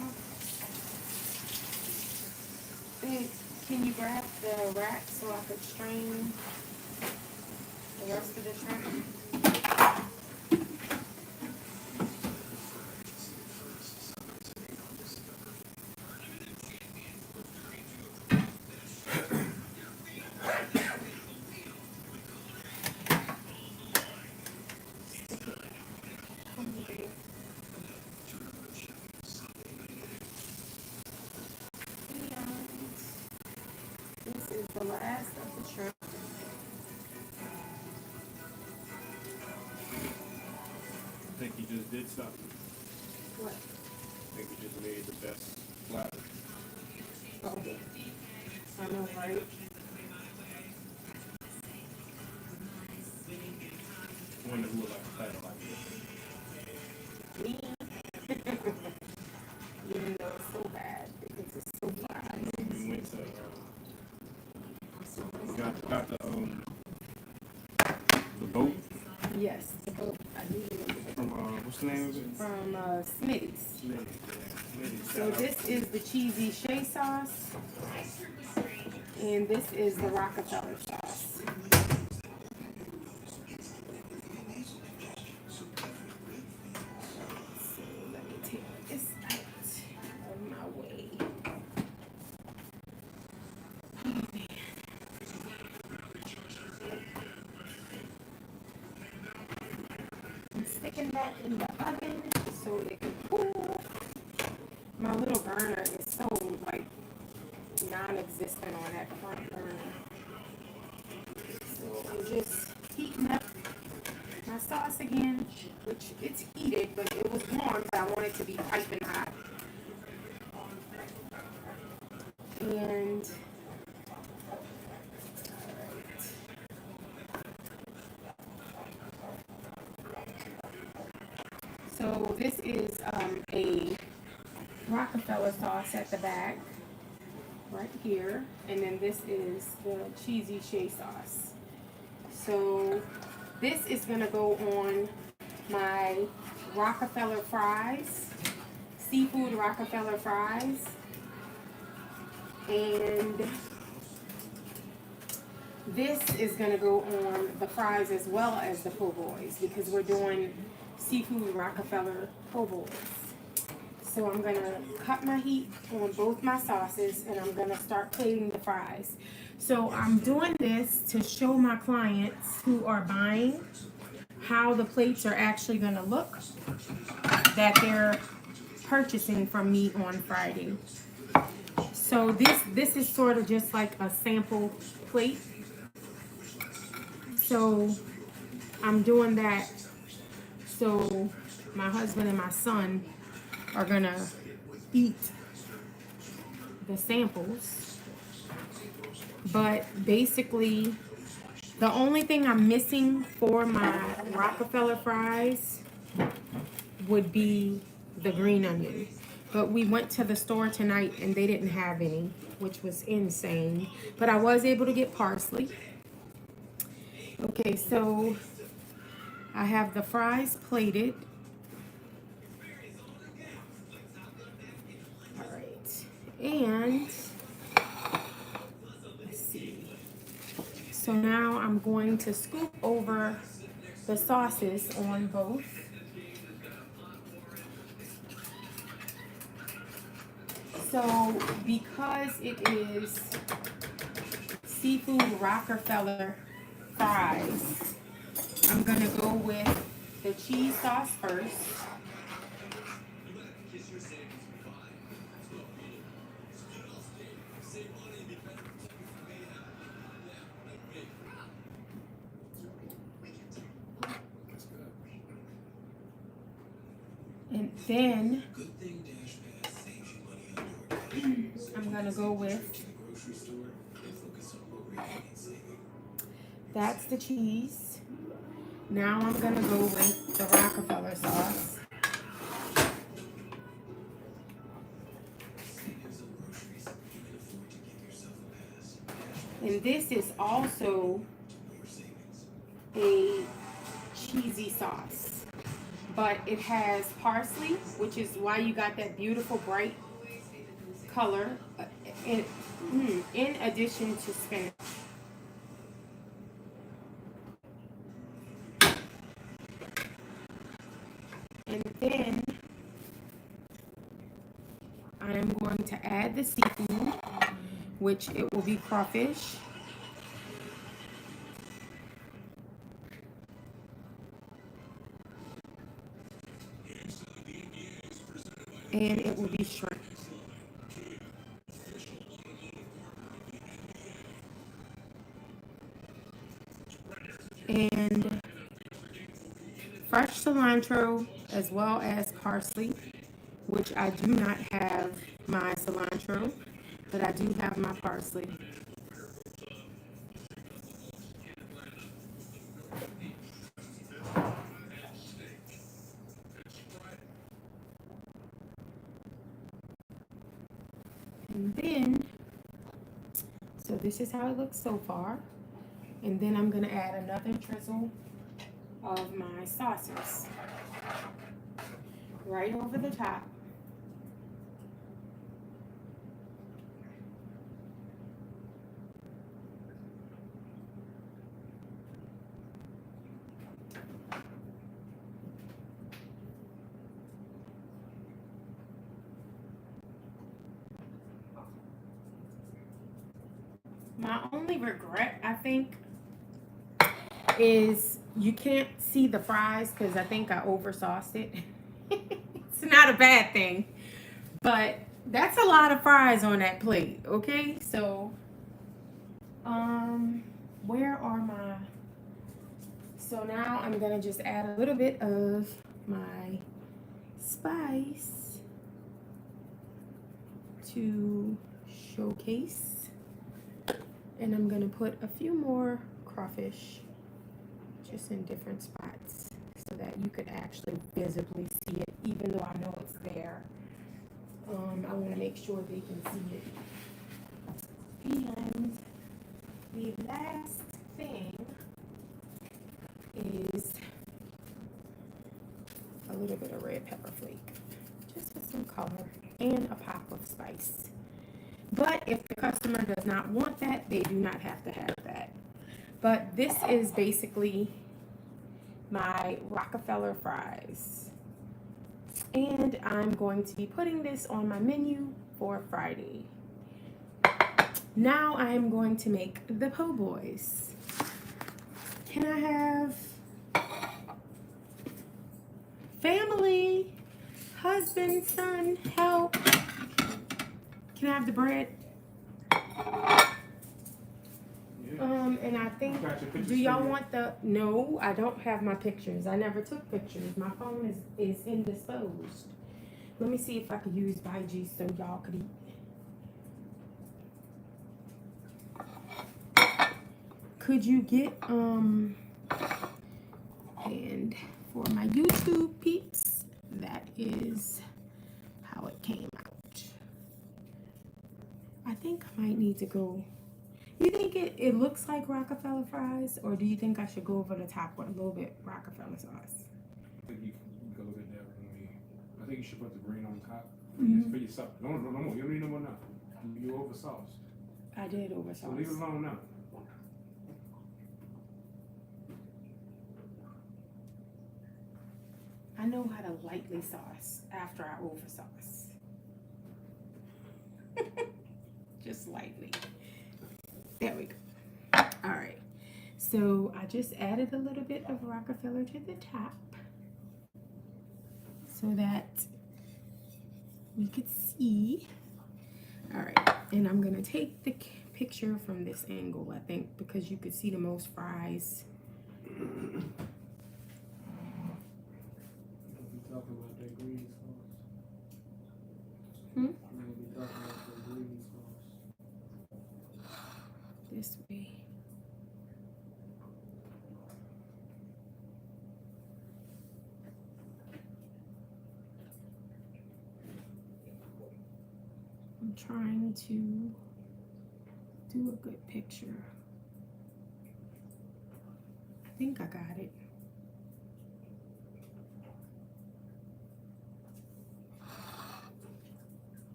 Speaker 1: babe, can you grab the rack so I could strain the rest of the shrimp? This is the last of the shrimp.
Speaker 2: I think you just did something.
Speaker 1: What?
Speaker 2: I think we just made the best platter.
Speaker 1: Oh, I know, right?
Speaker 2: I wonder who would like a platter like this.
Speaker 1: Me. Even though it's so bad because it's so fried.
Speaker 2: We went to, got the boat
Speaker 1: Yes, the boat. I do remember the
Speaker 2: from,
Speaker 1: boat.
Speaker 2: what's the name of it?
Speaker 1: From Smitty's.
Speaker 2: Smitty's.
Speaker 1: So this is the cheesy shea sauce, and this is the Rockefeller sauce. So let me take this out of my way. I'm sticking that in the oven so it can cool. My little burner is so like non-existent on that front burner. So I'm just heating up my sauce again, which it's heated, but it was warm, so I want it to be piping hot. And so this is a Rockefeller sauce at the back, right here, and then this is the cheesy shea sauce. So this is gonna go on my Rockefeller fries, seafood Rockefeller fries, and this is gonna go on the fries as well as the Poboys because we're doing seafood Rockefeller Poboys. So I'm gonna cut my heat on both my sauces and I'm gonna start plating the fries. So I'm doing this to show my clients who are buying how the plates are actually gonna look that they're purchasing from me on Friday. So this is sort of just like a sample plate. So I'm doing that so my husband and my son are gonna eat the samples. But basically, the only thing I'm missing for my Rockefeller fries would be the green onion. But we went to the store tonight and they didn't have any, which was insane. But I was able to get parsley. Okay, so I have the fries plated. All right, and let's see. So now I'm going to scoop over the sauces on both. So because it is seafood Rockefeller fries, I'm gonna go with the cheese sauce first. And then I'm gonna go with, that's the cheese. Now I'm gonna go with the Rockefeller sauce. And this is also a cheesy sauce, but it has parsley, which is why you got that beautiful bright color in addition to spinach. And then I am going to add the seafood, which it will be crawfish. And it will be shrimp. And fresh cilantro as well as parsley. which I do not have my cilantro, but I do have my parsley. And then, so this is how it looks so far. And then I'm gonna add another drizzle of my sauces right over the top. My only regret, I think, is you can't see the fries because I think I oversauced it. It's not a bad thing, but that's a lot of fries on that plate, okay? So, where are my... So now I'm gonna just add a little bit of my spice to showcase. And I'm gonna put a few more crawfish just in different spots so that you could actually visibly see it, even though I know it's there. I want to make sure they can see it. And the last thing is a little bit of red pepper flake, just for some color and a pop of spice. But if the customer does not want that, they do not have to have that. But this is basically my Rockerfeller fries. And I'm going to be putting this on my menu for Friday. Now I am going to make the Poboys. Can I have family, husband, son, help? Can I have the bread? And I think, do y'all want the, no, I don't have my pictures. I never took pictures. My phone is indisposed. Let me see if I could use Baiji so y'all could eat. Could you get, and for my YouTube peeps, that is how it came out. I think I might need to go. You think it looks like Rockerfeller fries, or do you think I should go over the top with a little bit Rockerfeller sauce?
Speaker 2: I think you can go a little bit there for me. I think you should put the green on top
Speaker 1: Mm-hmm.
Speaker 2: for yourself. No more. You don't need no more now. You over sauce.
Speaker 1: I did over sauce.
Speaker 2: So leave it alone now.
Speaker 1: I know how to lightly sauce after I over sauce. Just lightly. There we go. All right. So I just added a little bit of Rockerfeller to the top so that we could see. All right. And I'm going to take the picture from this angle, I think, because you could see the most fries.
Speaker 2: Talking about that green sauce.
Speaker 1: Hmm?
Speaker 2: Talking about that green sauce.
Speaker 1: This way. I'm trying to do a good picture. I think I got it.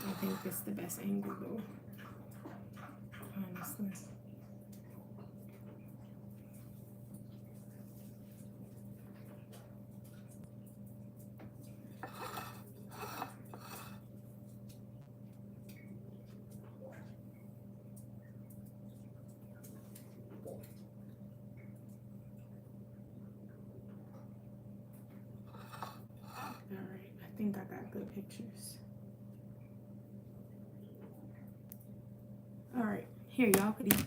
Speaker 1: I think it's the best angle though, honestly. All right, I think I got good pictures. All right, here y'all could eat.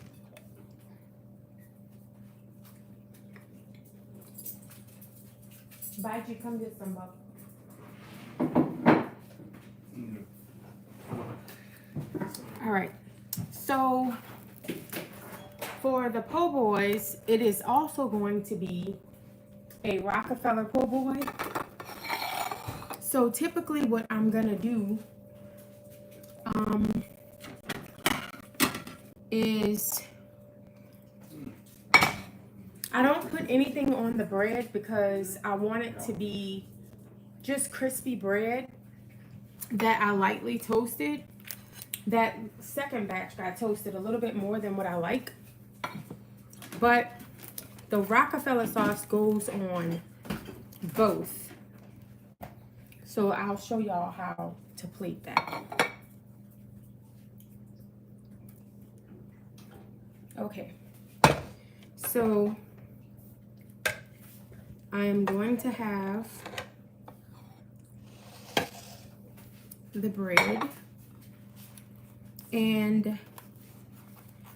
Speaker 1: Baiji, come get some butter. All right. So for the po' boys, it is also going to be a Rockefeller po' boy. So typically what I'm gonna do is I don't put anything on the bread because I want it to be just crispy bread that I lightly toasted. That second batch got toasted a little bit more than what I like. But the Rockefeller sauce goes on both. So I'll show y'all how to plate that. Okay. So I am going to have the bread, and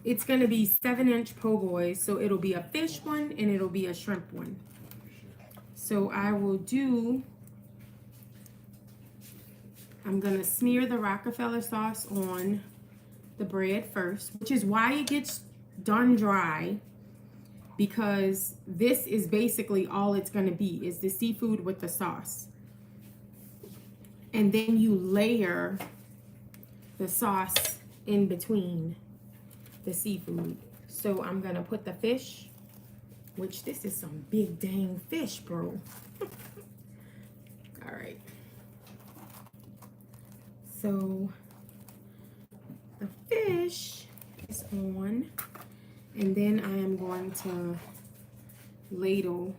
Speaker 1: it's going to be 7-inch po' boys, so it'll be a fish one and it'll be a shrimp one. So I'm going to smear the Rockefeller sauce on the bread first, which is why it gets done dry, because this is basically all it's going to be is the seafood with the sauce. And then you layer the sauce in between the seafood. So I'm gonna put the fish, which this is some big dang fish, bro. All right. So the fish is on, and then I am going to ladle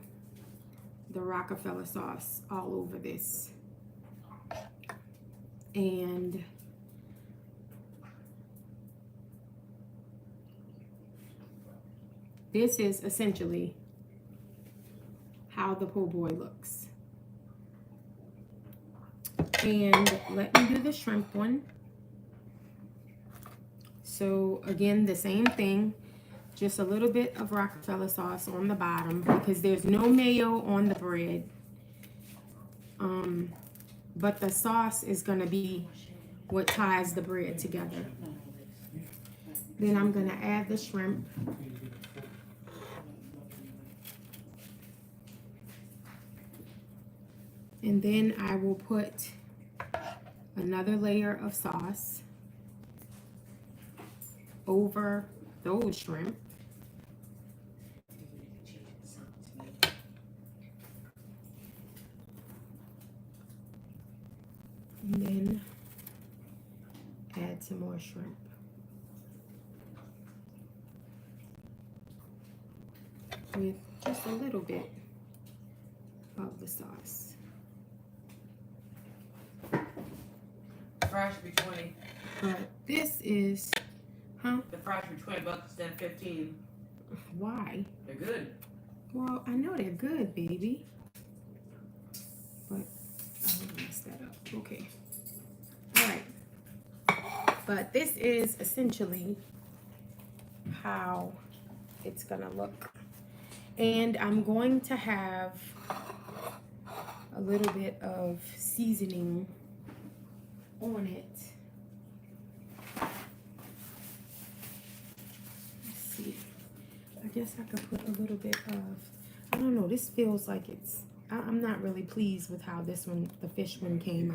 Speaker 1: the Rockefeller sauce all over this. And this is essentially how the po' boy looks. And let me do the shrimp one. So again, the same thing, just a little bit of Rockefeller sauce on the bottom because there's no mayo on the bread. But the sauce is gonna be what ties the bread together. Then I'm gonna add the shrimp. And then I will put another layer of sauce over those shrimp. And then add some more shrimp. With just a little bit of the sauce.
Speaker 3: Fries should be 20.
Speaker 1: But this is,
Speaker 3: The fries should be $20 instead of 15.
Speaker 1: Why?
Speaker 3: They're good.
Speaker 1: Well, I know they're good, baby. But I don't mess that up. Okay. All right. But this is essentially how it's gonna look. And I'm going to have a little bit of seasoning on it. Let's see. I guess I could put a little bit of, I don't know, this feels like it's, I'm not really pleased with how this one, the fish one came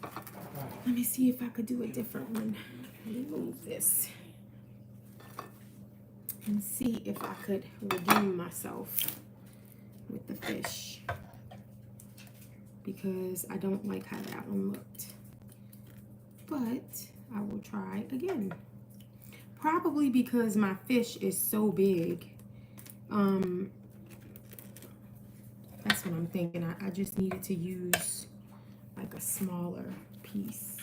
Speaker 1: out. Let me see if I could do a different one. Let me move this. And see if I could redeem myself with the fish. Because I don't like how that one looked. But I will try again. Probably because my fish is so big. That's what I'm thinking. I just needed to use like a smaller piece.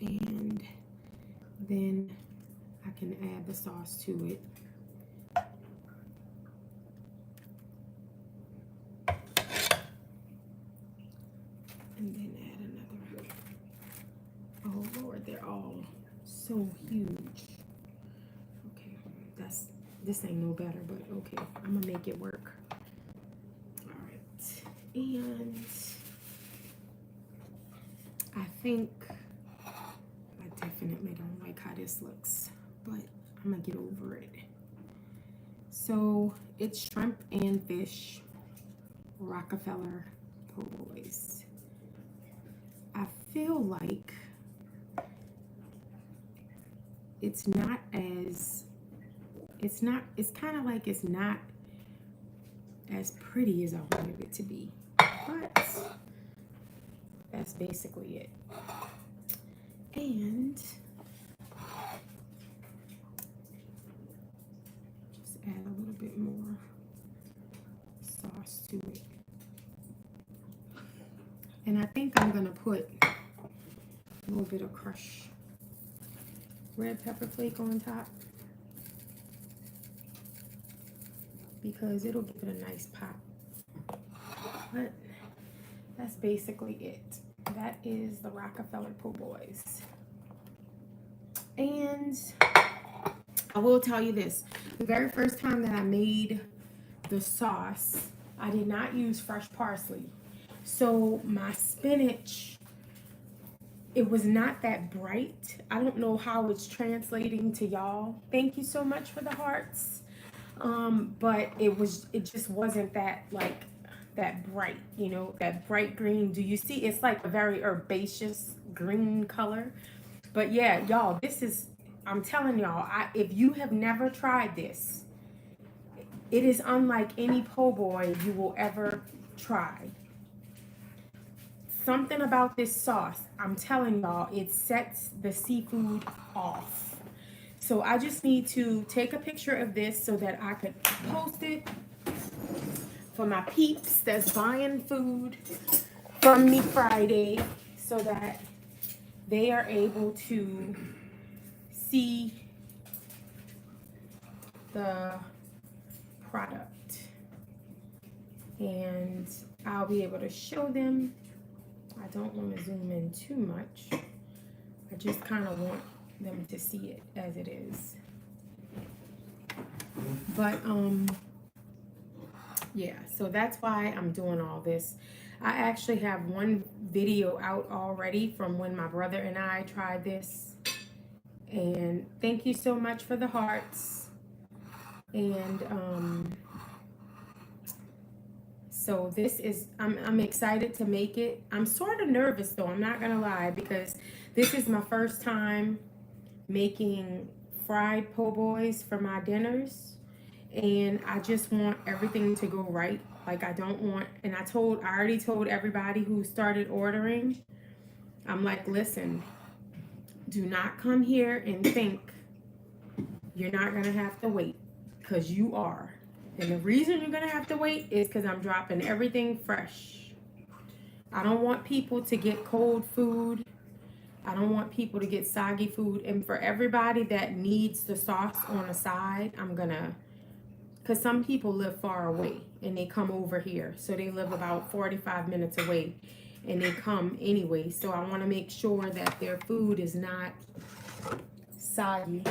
Speaker 1: And then I can add the sauce to it. And then add another. Oh Lord, they're all so huge. Okay. This ain't no better, but okay. I'm gonna make it work. All right. And I think I definitely don't like how this looks, but I'm gonna get over it. So it's shrimp and fish, Rockerfeller Poboys. I feel like it's kind of like it's not as pretty as I wanted it to be, but that's basically it. And just add a little bit more sauce to it. And I think I'm gonna put a little bit of crushed red pepper flake on top because it'll give it a nice pop. But that's basically it. That is the Rockerfeller Poboys. And I will tell you this. The very first time that I made the sauce, I did not use fresh parsley. So my spinach, it was not that bright. I don't know how it's translating to y'all. Thank you so much for the hearts. But it just wasn't that that bright, you know, that bright green. Do you see? It's like a very herbaceous green color. But yeah, y'all, I'm telling y'all, if you have never tried this, it is unlike any po' boy you will ever try. Something about this sauce, I'm telling y'all, it sets the seafood off. So I just need to take a picture of this so that I could post it for my peeps that's buying food from me Friday so that they are able to see the product. And I'll be able to show them. I don't want to zoom in too much. I just kind of want them to see it as it is. But yeah, so that's why I'm doing all this. I actually have one video out already from when my brother and I tried this. And thank you so much for the hearts. And so this is, I'm excited to make it. I'm sort of nervous though, I'm not gonna lie, because this is my first time making fried po' boys for my dinners. And I just want everything to go right. Like I don't want, and I already told everybody who started ordering, I'm like, listen, do not come here and think you're not gonna have to wait, because you are. And the reason you're gonna have to wait is because I'm dropping everything fresh. I don't want people to get cold food. I don't want people to get soggy food. And for everybody that needs the sauce on the side, because some people live far away and they come over here. So they live about 45 minutes away and they come anyway. So I want to make sure that their food is not soggy.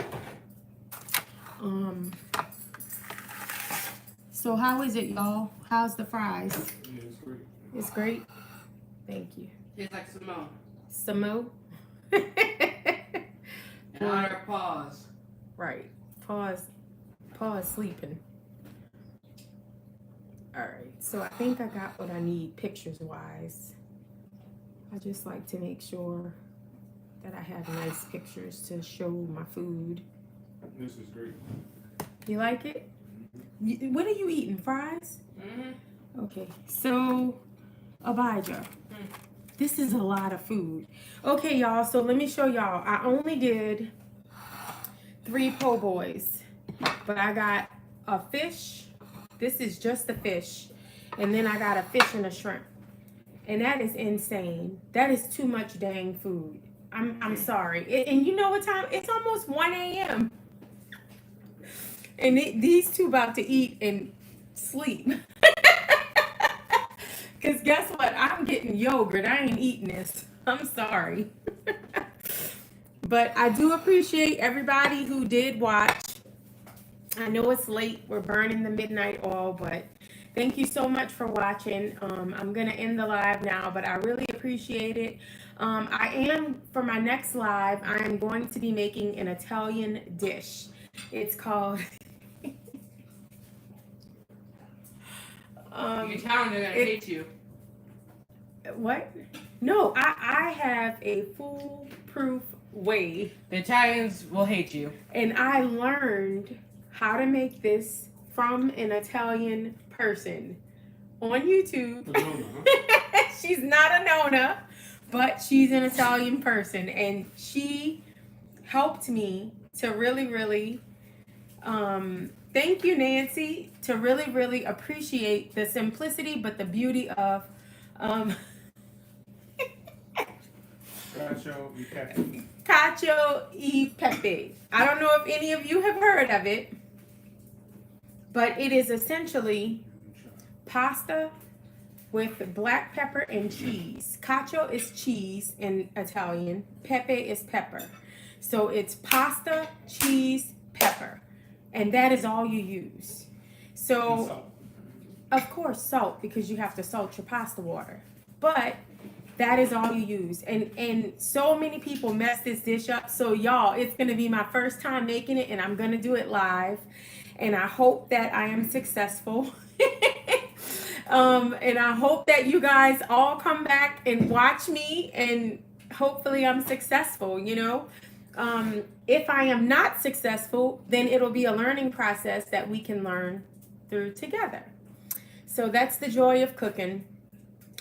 Speaker 1: So how is it, y'all? How's the fries?
Speaker 2: Yeah, it's great.
Speaker 1: It's great? Thank you.
Speaker 3: It's like Simone.
Speaker 1: Samo?
Speaker 3: And honor pause.
Speaker 1: Right. Pause sleeping. Alright, so I think I got what I need pictures wise. I just like to make sure that I have nice pictures to show my food.
Speaker 2: This is great.
Speaker 1: You like it? What are you eating? Fries?
Speaker 3: Mm-hmm.
Speaker 1: Okay, so Abijah, this is a lot of food. Okay, y'all, so let me show y'all. I only did 3 po' boys, but I got a fish. This is just the fish. And then I got a fish and a shrimp. And that is insane. That is too much dang food. I'm sorry. And you know what time? It's almost 1 a.m. And these two about to eat and sleep. Because guess what? I'm getting yogurt. I ain't eating this. I'm sorry. But I do appreciate everybody who did watch. I know it's late. We're burning the midnight oil, but thank you so much for watching. I'm going to end the live now, but I really appreciate it. For my next live, I am going to be making an Italian dish. It's called...
Speaker 3: The Italians are gonna hate you.
Speaker 1: What? No, I have a foolproof way.
Speaker 3: The Italians will hate you.
Speaker 1: And I learned how to make this from an Italian person on YouTube. She's not a Nona, but she's an Italian person. And she helped me to really, thank you, Nancy, to really appreciate the simplicity, but the beauty of cacio e pepe. I don't know if any of you have heard of it, but it is essentially pasta with black pepper and cheese. Cacio is cheese in Italian. Pepe is pepper. So it's pasta, cheese, pepper. And that is all you use. So, of course, salt, because you have to salt your pasta water. But that is all you use. And so many people mess this dish up. So, y'all, it's going to be my first time making it, and I'm going to do it live. And I hope that I am successful. And I hope that you guys all come back and watch me, and hopefully I'm successful, you know. If I am not successful, then it'll be a learning process that we can learn through together. So that's the joy of cooking.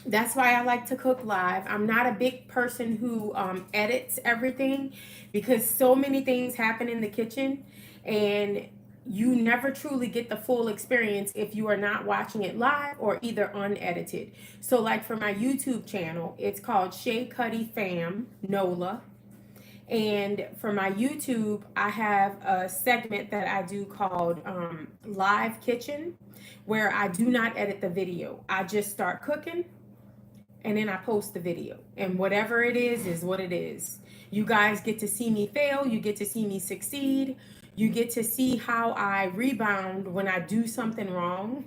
Speaker 1: That's why I like to cook live. I'm not a big person who edits everything, because so many things happen in the kitchen, and you never truly get the full experience if you are not watching it live or either unedited. So like for my YouTube channel, it's called Shea Cuddy Fam Nola. And for my YouTube, I have a segment that I do called Live Kitchen, where I do not edit the video. I just start cooking and then I post the video. And whatever it is what it is. You guys get to see me fail. You get to see me succeed. You get to see how I rebound when I do something wrong.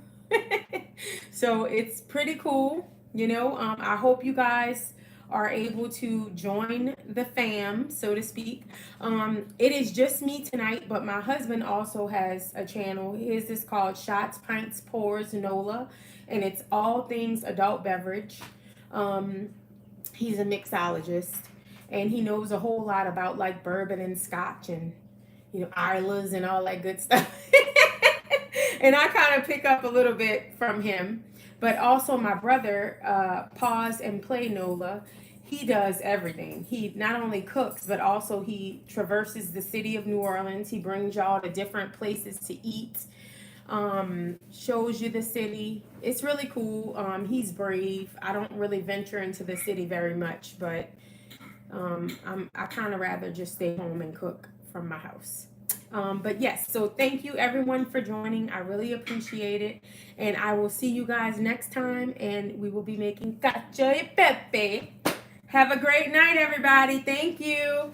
Speaker 1: So it's pretty cool. You know, I hope you guys are able to join the fam, so to speak. It is just me tonight, but my husband also has a channel. His is called Shots, Pints, Pours, Nola, and it's all things adult beverage. He's a mixologist, and he knows a whole lot about like bourbon and scotch and, you know, Isla's and all that good stuff. And I kind of pick up a little bit from him. But also my brother, Pause and Play Nola, he does everything. He not only cooks, but also he traverses the city of New Orleans. He brings y'all to different places to eat, shows you the city. It's really cool. He's brave. I don't really venture into the city very much, but I kind of rather just stay home and cook from my house. But yes, so thank you everyone for joining. I really appreciate it. And I will see you guys next time, and we will be making cacio e pepe. Have a great night, everybody. Thank you.